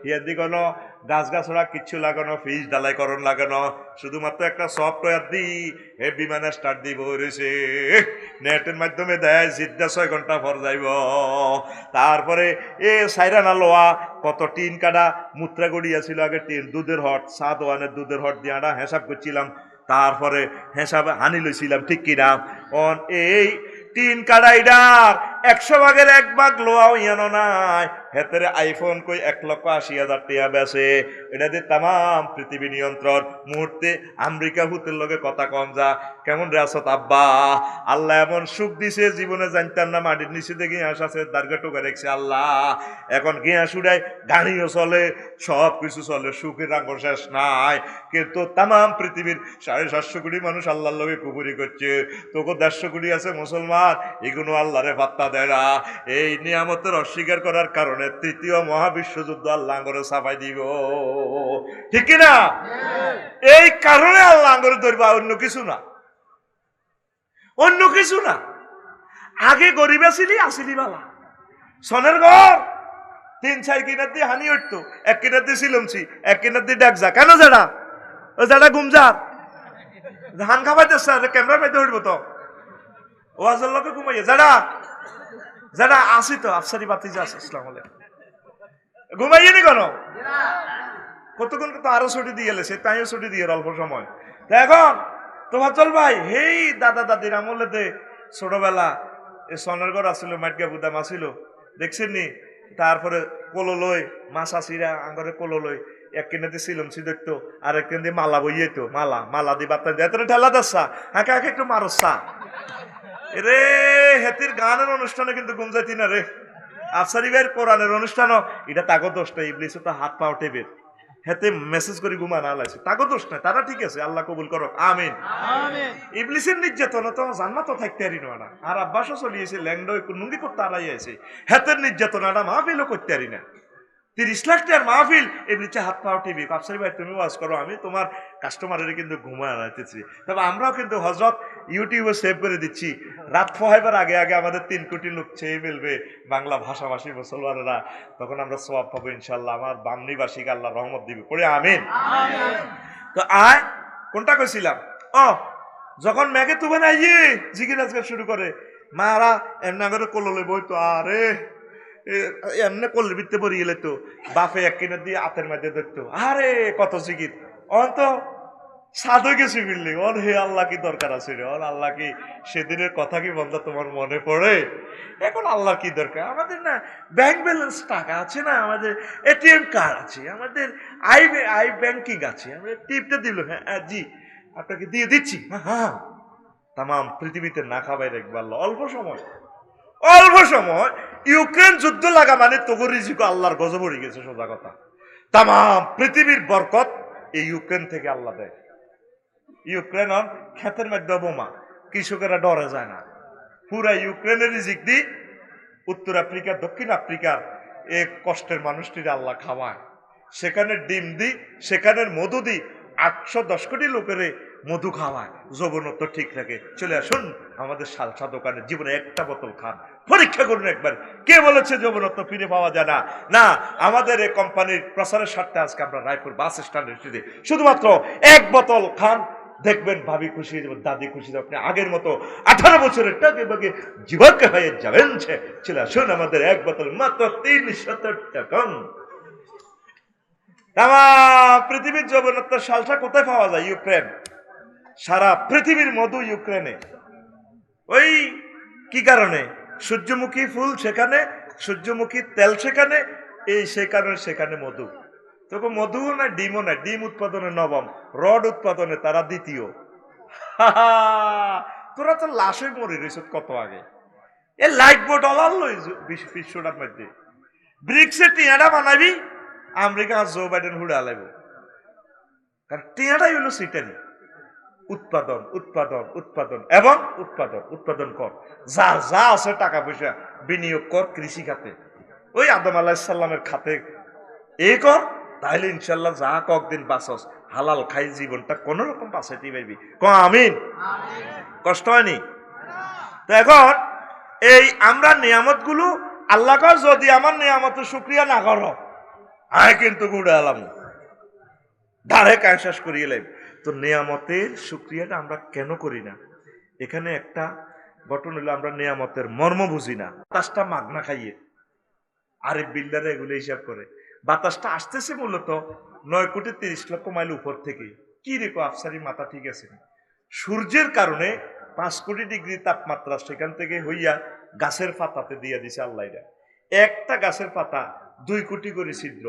ইয়াদি কোনো গাছ গাছড়া কিচ্ছু লাগানো, ফিজ ডালাই করণ লাগানো, শুধুমাত্র একটা সফটওয়্যার দি এ বিমানে স্টার্ট দিব রয়েছে। নেটের মাধ্যমে দেয় জিদ্দা 6 ঘন্টা পর যাইব। তারপরে এ সাইরানা লোয়া কত টিন কাটা মুত্রা গড়িয়াছিল আগে, টিন দুধের হট, সাত ওয়ানের দুধের হট দিয়ে আটা হিসাব করছিলাম, তারপরে হিসাবে হানি লইছিলাম ঠিক কিনা। অন এই 3 কাড়াইডার 100 ভাগের 1 ভাগ লোয়াও ইয়ানো নাই। হেতেরে আইফোন কই 1,80,000 টাকা বেছে। এটা দিয়ে তাম পৃথিবী নিয়ন্ত্রণ। মুহূর্তে আমেরিকা ভূতের লগে কথা কম যা। কেমন রেসত আব্বা, আল্লাহ এমন সুখ দিছে জীবনে জানতাম না। মাটির নিচে দিয়ে গিয়াস আছে, দার্গা টোকা রেখছে আল্লাহ। এখন গিয়াস উড়ায়, গাড়িও চলে, সব কিছু চলে, সুখের আঙ্গ শেষ নাই। কিন্তু তাম পৃথিবীর 750 কোটি মানুষ আল্লাহর লগে কুফরি করছে। তোকে 150 কোটি আছে মুসলমান, এগুলো আল্লাহরে পাত্তা দেয় না। এই নিয়ামতের অস্বীকার করার কারণে 3য় মহাবিশ্বযুদ্ধ আল্লাহ আঙ্গরে ছাপাই দিব, ঠিক কিনা? এই কারণে আল্লাহ আঙ্গরে ধরবা, অন্য কিছু না, অন্য কিছু না। আগে গরিব আসিলি বালা, সনের ঘর 3-4 কিনার দিয়ে হানি উঠতো, 1 কিনার দিয়ে সিলমছি, 1 কিনার দিয়ে ডাক যা। কেন যারা ও যারা ঘুমজার ধান খাবাইতে ক্যামেরা পাইতে উঠবো তো ওয়াজের লোকে ঘুমাইয়া যারা যারা আসি তো আফসারি বাতি যা আছে, আসসালামু আলাইকুম, ঘুমাইয়ে নি কেন? কতক্ষণ তো আরো ছুটি দিয়ে গেলে, সে তাইও ছুটি দিয়ে অল্প সময়। এখন তোমার চল ভাই, হেই দাদা দাদির আমলেতে ছোটবেলা এ সনের ঘর আসছিল, মাটকা বুদাম আসিল, দেখছেন নি? তারপরে কোলো লই মাছ আসিরা আঙ্গরে কোলো লই, 1 কিনাতে সিলমছি দেখতো, আর 1 কিনা দিয়ে মালা বইয়ে তো, মালা দিয়ে বার্তা দিয়ে এত ঠেলা দাসা হাঁকে হাঁকে একটু মারসা রে। হেতির গানের অনুষ্ঠানে কিন্তু ঘুম যাইতি না রে। আফসারি ভাইয়ের কোরআনের অনুষ্ঠানও এটা তাগো দোষটা, ইবলিস তো হাত পাও টেবে হেতে মেসেজ করে ঘুমা না লাইছে, তাগো দোষ নাই, তারা ঠিক আছে, আল্লাহ কবুল করো, আমিন। ইবলিসের নির্যাতন তো জান্নাত থাকতে পারি না। আর আব্বাসও চলিয়েছে ল্যাংডো নুঙ্গি করতে আড়াই আছে, হেতের নির্যাতন এটা মাহফিলও করতে পারি না। 30 লাখ টাকার মাহফিল, এর নিচে হাত পাও টিভি। আফসারি ভাই তুমি ওয়াজ করো, আমি তোমার কাস্টমারের কিন্তু ঘুমায় আনাইতেছি। তবে আমরাও কিন্তু হজরত ইউটিউবে সেভ করে দিচ্ছি, রাত পোহাইবার আগে আগে আমাদের 3 কোটি লোক চেয়ে ফেলবে বাংলা ভাষাভাষী মুসলমানেরা, তখন আমরা সওয়াব পাবো ইনশাল্লাহ। আমার বামনিবাসীকে আল্লাহ রহমত দিবে, পড়ে আমিন। তো আয় কোনটা কইছিলাম ও যখন মেঘে তুবে না জিকির আজকাল শুরু করে মারা এমনি করে কললে বই তো আরে এমনি কলের ভিত্তে পড়ি গেলে তো বাপে এক কিনে দিয়ে হাতের মধ্যে ধরতো আরে কত জিকির অন তো সাধু গেছি বিল্লি অন হে আল্লাহ কি দরকার আছে রে অন আল্লাহ কি সেদিনের কথা কি বন্ধ তোমার মনে পড়ে এখন আল্লাহ কি দরকার আমাদের না ব্যাংক ব্যালেন্স টাকা আছে না আমাদের এটিএম কার্ড আছে আমাদের আই ব্যাংকিং আছে আমরা টিপটা দিল হ্যাঁ জি আপনাকে দিয়ে দিচ্ছি হ্যাঁ তাম পৃথিবীতে না খাবাই রাখবো আল্লাহ অল্প সময় ইউক্রেন যুদ্ধ লাগা মানে তবু রিজিকো আল্লাহর গজব পড়ে গেছে সোজা কথা তাম পৃথিবীর বরকত এই ইউক্রেন থেকে আল্লাহ দেয় ইউক্রেন ক্ষেতের মধ্যে বোমা কৃষকেরা ডরে যায় না পুরা ইউক্রেনের রিজিক দি উত্তর আফ্রিকা দক্ষিণ আফ্রিকার এক কষ্টের মানুষটির আল্লাহ খাওয়ায় সেখানে ডিম দি সেখানের মধু দি 810 কোটি লোকের মধু খাওয়ায় যৌবনত্ব ঠিক রাখে চলে আসুন আমাদের সালসা দোকানে জীবনে একটা বোতল খান পরীক্ষা করুন একবার কে বলেছে যৌবনত্ব ফিরে পাওয়া যায় না না আমাদের এই কোম্পানির প্রচারের স্বার্থে আজকে আমরা রায়পুর বাস স্ট্যান্ডে শুধুমাত্র এক বোতল খান দেখবেন ভাবি খুশি হয়ে যাবেন দাদি খুশি আপনি আগের মতো 18 বছরের টাকে বাগে জীবনকে হয়ে যাবেন চলে আসুন আমাদের এক বোতল মাত্র 370 টাকা পৃথিবীর যৌবনত্বের সালসা কোথায় পাওয়া যায় ইউক্রেন সারা পৃথিবীর মধু ইউক্রেনে ওই কি কারণে সূর্যমুখী ফুল সেখানে সূর্যমুখী তেল সেখানে এই সেখানে মধু তবে মধুও নাই ডিমও নাই ডিম উৎপাদনে নবম রড উৎপাদনে তারা দ্বিতীয় তোরা তো লাশে মরে রয়েছ কত আগে এ লাইট বোর্ড অলাল লই বিশ্বটার মধ্যে ব্রিক্সে টিয়াটা বানাবি আমেরিকা জো বাইডেন হুড়ে আলাইব কারণ টিয়াটাই হলো সিটানি উৎপাদন উৎপাদন উৎপাদন এবং উৎপাদন কর যার যা আছে টাকা পয়সা বিনিয়োগ কর কৃষি খাতে ওই আদম আলাহিসাল্লামের খাতে এই কর তাহলে ইনশাল্লাহ যা কয়েকদিন বাঁচস হালাল খাই জীবনটা কোন রকম বাঁচাইতে পারবি আমিন কষ্ট হয়নি তো এখন এই আমরা নিয়ামত গুলো আল্লাহ কর যদি আমার নিয়ামতের শুকরিয়া না করো আয় কিন্তু গুড়ে আলাম ধারে কায়সাস করিয়ে লাইব তো নিয়ামতের শুকরিয়াটা আমরা কেন করি না এখানে একটা ঘটনা হলো আমরা নিয়ামতের মর্ম বুঝি না বাতাসটা মাগনা খাইয়ে আরে বিল্ডারে এগুলো হিসাব করে বাতাসটা আসতেছে মূলত 9,30,00,000 মাইল উপর থেকে কি রেখো আফসারি মাথা ঠিক আছে সূর্যের কারণে 5 কোটি ডিগ্রি তাপমাত্রা সেখান থেকে হইয়া গাছের পাতাতে দিয়ে দিছে আল্লাহ একটা গাছের পাতা 2 কোটি করে ছিদ্র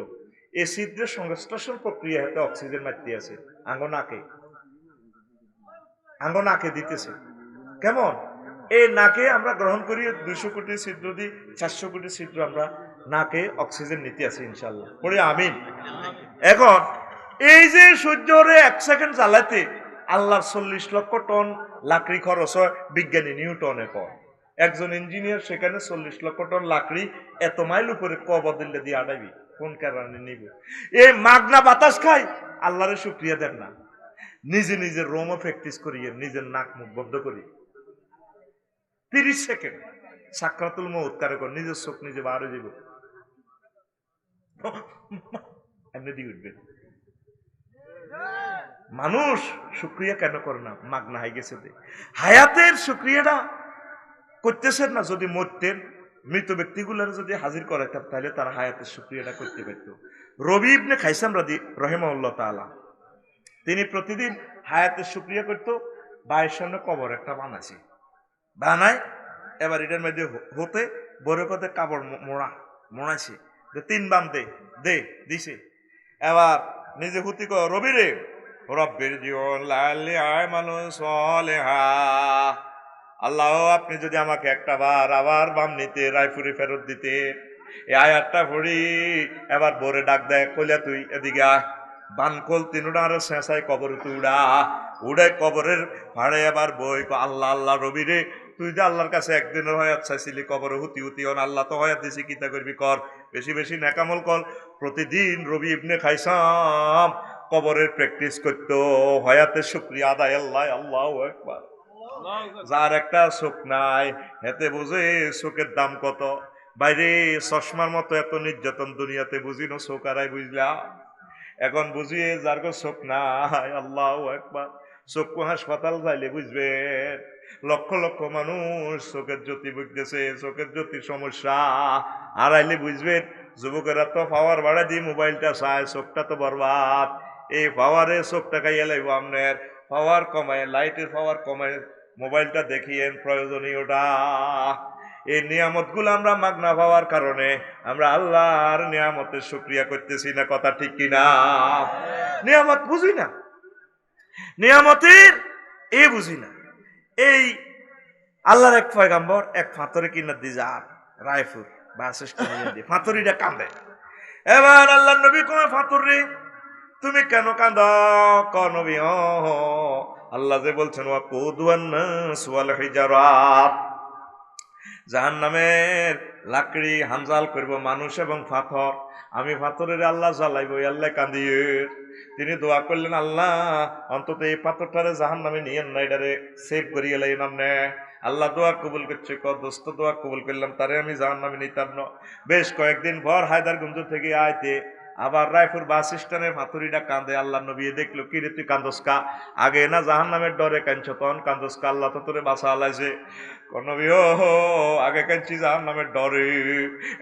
এই ছিদ্রের সংশ্লেষণ প্রক্রিয়া হাতে অক্সিজেন মারতে আছে আঙ্গ নাকে দিতেছে কেমন এই নাকে আমরা গ্রহণ করি 200 কোটি ছিদ্র দিই 400 কোটি ছিদ্র আমরা নাকে অক্সিজেন নিতে আছে ইনশাল্লাহ পড়ে আমিন এখন এই যে সূর্যরে 1 সেকেন্ড জ্বালাতে আল্লাহর 40 লক্ষ টন লাকড়ি খরচ হয় বিজ্ঞানী নিউটনের পর একজন ইঞ্জিনিয়ার সেখানে 40 লক্ষ টন লাকড়ি এত মাইল উপরে বদলে দিয়ে আড়াইবি কোন কারণে নিব এই মাগনা বাতাস খাই আল্লাহরে শুকরিয়া দেন না নিজের রোমও প্র্যাকটিস করিয়ে নিজের নাক মুখ বন্ধ করি 30 সেকেন্ড সাকরাতুল মউত কারে কর নিজের চোখ নিজে বার হয়ে যাব এমনি দিয়ে উঠবে মানুষ শুকরিয়া কেন করে না মাগনা হয়ে গেছে হায়াতের শুকরিয়াটা করতেছেন না যদি মরতেন মৃত ব্যক্তিগুলোর যদি হাজির করাইতাম তাহলে তারা হায়াতের শুকরিয়াটা করতে পারত রবি ইবনে খাইসাম রাহিমাহুল্লাহ তাআলা তিনি প্রতিদিন হায়াতের শুকরিয়া করত বাড়ির সামনে কবর একটা বানায় এবার এটার মধ্যে হতে বড় কথা কাপড় মোড়াইছে 3 বাম দে দিছে এবার নিজে হুতি কয় রবি রে রব্বির জীবন লালি আয় মানুষ সলেহা আল্লাহ আপনি যদি আমাকে একটা বার আবার বাম নিতে রায়পুরে ফেরত দিতে এই আয়াতটা পড়ি এবার বোরে ডাক দেয় কইলা তুই এদিকে আয় বানকল তিনুডা আর শেষায় কবর তুই উড়াই কবরের ভাড়ে এবার বই আল্লাহ আল্লাহ রবি রে তুই যে আল্লাহর কাছে একদিনের হয়াত চাইছিলি কবর হুতি হন আল্লাহ তো হয়াত দিছি কিতা করবি কর বেশি নেকামল কর প্রতিদিন রবি ইবনে খাইসাম কবরের প্র্যাকটিস করতো হয়াতের শুকরিয়া আদায় আল্লাহু আকবার যার একটা চোখ নাই হেতে বুঝে চোখের দাম কত বাইরে চশমার মতো এত নির্যাতন দুনিয়াতে বুঝিনো চোখ আরাই বুঝলা এখন বুঝিয়ে যার চোখ নাই, আল্লাহু আকবার, চক্ষু হাসপাতাল যাইলে বুঝবেন লক্ষ লক্ষ মানুষ চোখের জ্যোতি বুঝতেছে, চোখের জ্যোতির সমস্যা। আর আইলে বুঝবেন যুবকেরা তো পাওয়ার বাড়া দিয়ে মোবাইলটা চায়, চোখটা তো বরবাদ। এই পাওয়ারে চোখটা খাইয়া লাগবো আপনার, পাওয়ার কমায়, লাইটের পাওয়ার কমায় মোবাইলটা দেখিয়েন প্রয়োজনীয়টা। এই নিয়ামত গুলো আমরা মাগনা পাওয়ার কারণে আমরা আল্লাহর নিয়ামতের শুকরিয়া করতেছি না, কথা ঠিক কিনা? নিয়ামত বুঝি না, নিয়ামতের এ বুঝি না। এই আল্লাহর এক পয়গাম্বর এক ফাতরে কিনা দিয়ে যান রায়পুর বাস স্ট্যান্ডে দিয়ে, ফাতরিটা কান্দে। এবার আল্লাহ নবী কয়, ফাতর রে তুমি কেন কাঁদ? নবী আল্লাহ যে বলছেন জাহান্নামের লাকড়ি হামজাল করব মানুষ এবং পাথর, আমি পাথরের আল্লাহ জ্বালাইব, আল্লাহ কান্দিয়ে। তিনি দোয়া করলেন, আল্লাহ অন্তত এই পাথরটারে জাহান্নামে নিয়েন না, এটারে সেভ করিয়ে লাইন নে। আল্লাহ দোয়া কবুল করছে, দোস্ত দোয়া কবুল করলাম, তারে আমি জাহান্নামে নিতাম না। বেশ কয়েকদিন পর হায়দারগঞ্জ থেকে আইতে আবার রায়পুর বাস স্ট্যান্ডে ফাতুরিটা কান্দে। আল্লাহ নবী দেখলো, কি রে তুই কান্দসকা? আগে না জাহান্নামের ডরে কাঁদছ, তখন কান্দসকা? আল্লাহ তো তোরে বাসা আলাইছে। নবী ও আগে কাঁদছি জাহান্নামের ডরে,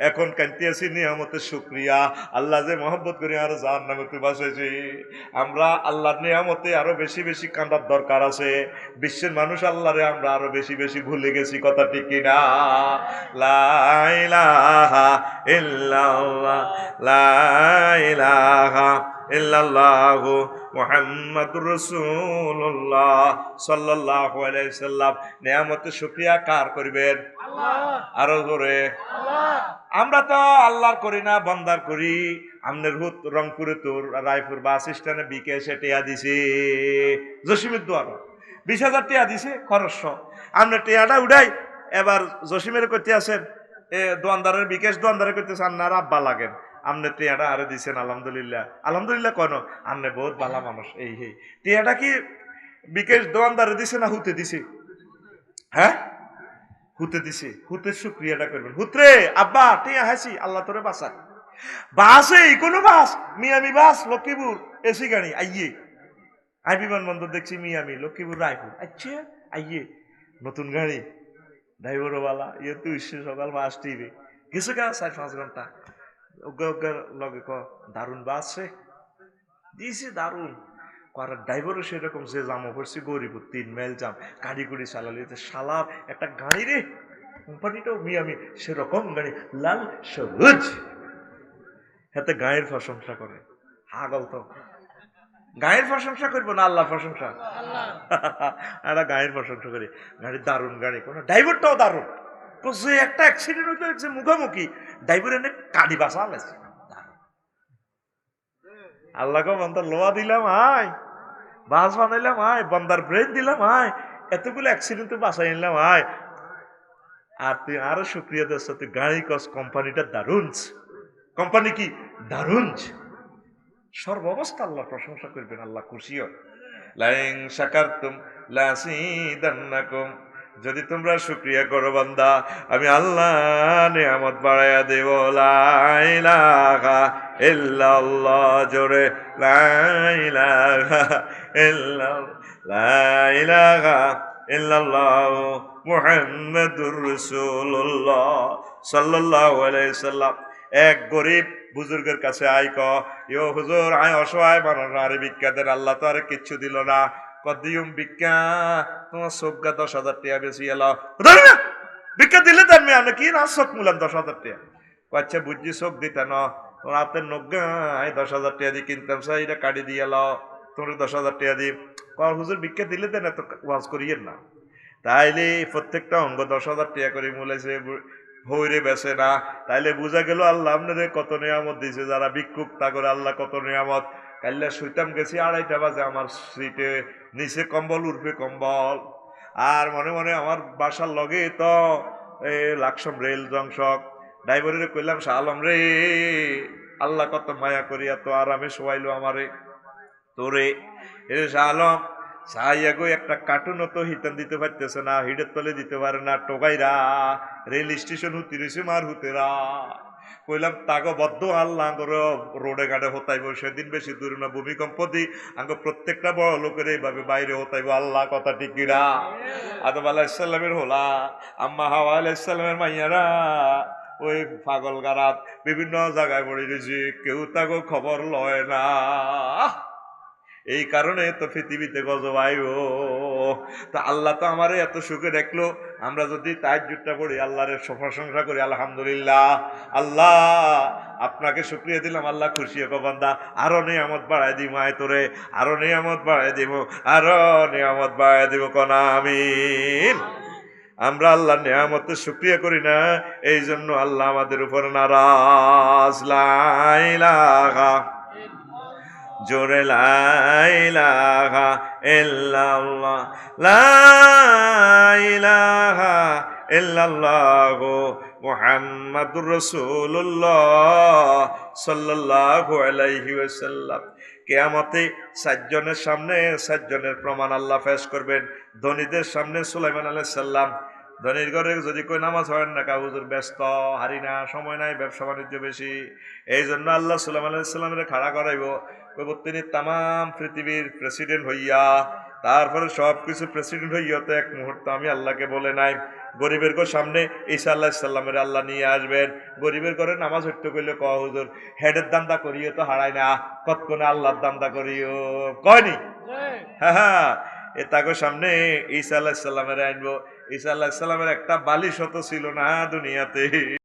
এখন কাঁদতে আছি নিয়ামতের শুকরিয়া। আল্লাহ যে মহব্বত করি আর জাহান্নামে তুই বাঁচাইছি। আমরা আল্লাহর নিয়ামতে আরো বেশি বেশি কাঁদার দরকার আছে। বিশ্বের মানুষ আল্লাহরে আমরা আরো বেশি বেশি ভুলে গেছি, কথা ঠিক কিনা? লা ইলাহা ইল্লাল্লাহ, লা ইলাহা ইল্লাল্লাহু মুহাম্মাদুর রাসূলুল্লাহ সাল্লাল্লাহু আলাইহি সাল্লাম। নিয়ামতের শুকরিয়া কার করবেন? আল্লাহ। আরো জোরে আল্লাহ। আমরা তো আল্লাহর করি না, বান্দার করি। আমনের হুত রংপুরে তোর রায়পুর বাস স্ট্যান্ডে বিকে এসে টিয়া দিছে, জসিমের দোয়ার 20,000 টিয়া দিছে খরচ। আমনে টিয়াটা উঠাই এবার জসিমের করতে আসেন, দোয়ানদারের বিকেশ দোয়ানদারে করতেছে, আপনার আব্বা লাগেন, আমনে টিয়াটা আরে দিছেন আলহামদুলিল্লাহ। আলহামদুলিল্লাহ কেন? আমনে বহুত ভালো মানুষ। এই হে টিয়াটা কি বিকেশ দোয়ানদারে দিছে না হুতে দিছে? হ্যাঁ, হুতে দিছে। হুতের শুক্রিয়াটা করবেন। হুতরে আব্বা টিয়া হাসি, আল্লাহ তোরে বাঁচা। বাসে কোন বাস? মিয়ামি বাস, লক্ষ্মীপুর এসি গাড়ি আইয়ে। আই বিমানবন্দর দেখছি মিয়ামি, লক্ষ্মীপুর, রায়পুর। আচ্ছা আইয়ে নতুন গাড়ি, ড্রাইভারওয়ালা, ইয়ে তুই সকাল বাস টিভি গেছে গা 4-5 ঘন্টা। লগে ক দারুণ বাস রে দিয়েছে, দারুণ করার ড্রাইভারও সেরকম, যে জামা পড়ছি গরিবপুর 3 মাইল জাম, গাড়ি গুড়ি চালালি শালার একটা গাড়ি রে, কোম্পানিটাও মিয়ামি, সেরকম গাড়ি লাল সবুজ। হাতে গায়ের প্রশংসা করে। হাগল তো গায়ের প্রশংসা করবো না আল্লাহর প্রশংসা? আমরা গায়ের প্রশংসা করি। গাড়ি দারুণ গাড়ি, কোনো ড্রাইভারটাও দারুণ। যে একটা অ্যাক্সিডেন্ট হইতে মুখোমুখি ড্রাইভার এনে কাটি বাসা আলাইছে। আল্লাহকে বন্দার লোয়া দিলাম আয়, বাস বানাইলাম আয়, বন্দার ব্রেন দিলাম আয়, এতগুলো অ্যাক্সিডেন্ট বাসাই নিলাম আয়। আর তুই আরো শুক্রিয়া দিস, তুই গাড়ি কস কোম্পানিটা দারুণ। কোম্পানি কি দারুণ? সর্বাবস্থা আল্লাহ প্রশংসা করবেন, আল্লাহ খুশিও। লাইন শাকারতুম লাযিদান্নাকুম, যদি তোমরা শুকরিয়া করো বান্দা আমি আল্লাহ নিয়ামত বাড়াইয়া দেব। লা ইলাহা ইল্লাল্লাহ, জোরে লা ইলাহা ইল্লাল্লাহ, লা ইলাহা ইল্লাল্লাহ মুহাম্মাদুর রাসূলুল্লাহ সাল্লাল্লাহু আলাইহি সাল্লাম। এক গরিব বুজুর্গের কাছে আয়, ইয়ো হুজুর আয় অসহায় মানুষ, আরে ভিক্ষা দেন। আল্লাহ তো আরে কিচ্ছু দিল না। কদিয়ম ভিক্ষা, তোমার চোখা 10,000 টাকা বেশি এলো, ভিক্ষা দিলে দেন আমি কি না চোখ মূলাম 10,000 টাকা। আচ্ছা বুঝছি চোখ দিতে ন, তোমার হাতের নগায় 10,000 টাকা দিয়ে কিনতাম, সেইটা কাটি দিয়ে এলো, তোমার 10,000 টাকা দিই। হুজুর ভিক্ষা দিলে দেন, এত ওয়াজ করিয়েন না। তাইলে প্রত্যেকটা অঙ্গ 10,000 টাকা করে মূলাইছে, ভৈরে বেছে না। তাইলে বোঝা গেল আল্লাহ আপনাদের কত নিয়ামত দিয়েছে। যারা ভিক্ষুক তা করে আল্লাহ কত নিয়ামত। কাল্লা শুইতাম গেছি 2:30 বাজে, আমার সিটে নিচে কম্বল, উঠবে কম্বল। আর মনে মনে আমার বাসার লগে তো লাকসম রেল জংশক। ড্রাইভারের কইলাম, শাহ আলম রে, আল্লাহ কত মায়া করি এত আরামে শোয়াইলো আমারে। তোরে শাহ আলম সাইয়া গো একটা কার্টুনও তো হিতান দিতে পারতেছে না, হিডের তলে দিতে পারে না। টোকাইরা রেল স্টেশন হুতি রয়েছে মার হুতেরা। কইলাম তাকে বদ্ধ আল্লাহ করে রোডে ঘাটে হতাইব, সেদিন বেশি দূর না, ভূমিকম্প দি আঙ্গ প্রত্যেকটা বড় লোকের এইভাবে বাইরে হতাইব। আল্লাহ কথা ঠিক কিনা? আদম আলাইহিসসালামের হোলা, আম্মা হাওয়া আলাইহিসসালামের মাইয়ারা ওই পাগল গারাত বিভিন্ন জায়গায় পড়ে রয়েছে, কেউ তাকে খবর লয় না। এই কারণে তো পৃথিবীতে গজব আইও। তা আল্লাহ তো আমারে এত সুখে দেখলো, আমরা যদি তাহাজ্জুদটা পড়ি, আল্লাহর প্রশংসা করি, আলহামদুলিল্লাহ আল্লাহ আপনাকে শুকরিয়া দিলাম, আল্লাহ খুশি হকো বান্দা, আরো নিয়ামত বাড়াই দিব, আয় তোরে আরো নিয়ামত বাড়াই দিব, আরো নিয়ামত বাড়াই দিব, কনা আমিন। আমরা আল্লাহর নিয়ামতের শুকরিয়া করি না, এই জন্য আল্লাহ আমাদের উপর নারাজ। লা ইলাহা, জোরে লা ইলাহা ইল্লাল্লাহ, লা ইলাহা ইল্লাল্লাহ মুহাম্মাদুর রাসূলুল্লাহ সাল্লাল্লাহু আলাইহি ওয়াসাল্লাম। কিয়ামতে 7 জনের সামনে 7 জনের প্রমাণ আল্লাহ পেশ করবেন। ধনীদের সামনে সুলাইমান আলাইহিস সালাম, ধনীর ঘরে যদি কই নামাজ হয় না, হুজুর ব্যস্ত, হারি না, সময় নাই, ব্যবসা বাণিজ্য বেশি, এই জন্য আল্লাহ সুলাইমান আলাইহিস সালামের খাড়া করাইব, তিনি তামাম পৃথিবীর প্রেসিডেন্ট হইয়া, তারপরে সবকিছু প্রেসিডেন্ট হইয়া তো এক মুহূর্ত আমি আল্লাহকে বলে নাই। গরিবের ঘর সামনে ঈসা আলাইহিস সালামের আল্লাহ নিয়ে আসবেন। গরিবের ঘরে নামাজ হইতে কইলে ক হুজুর হেডের দান্দা করিও তো হারাই না, কতক্ষণে আল্লাহর দান্দা করিও, কয়নি? হ্যাঁ, এ তাকে সামনে ঈসা আলাইহিস সালামের আনবো। ঈসা আলাইহিস সালামের একটা বালিশ হতো ছিল না দুনিয়াতে।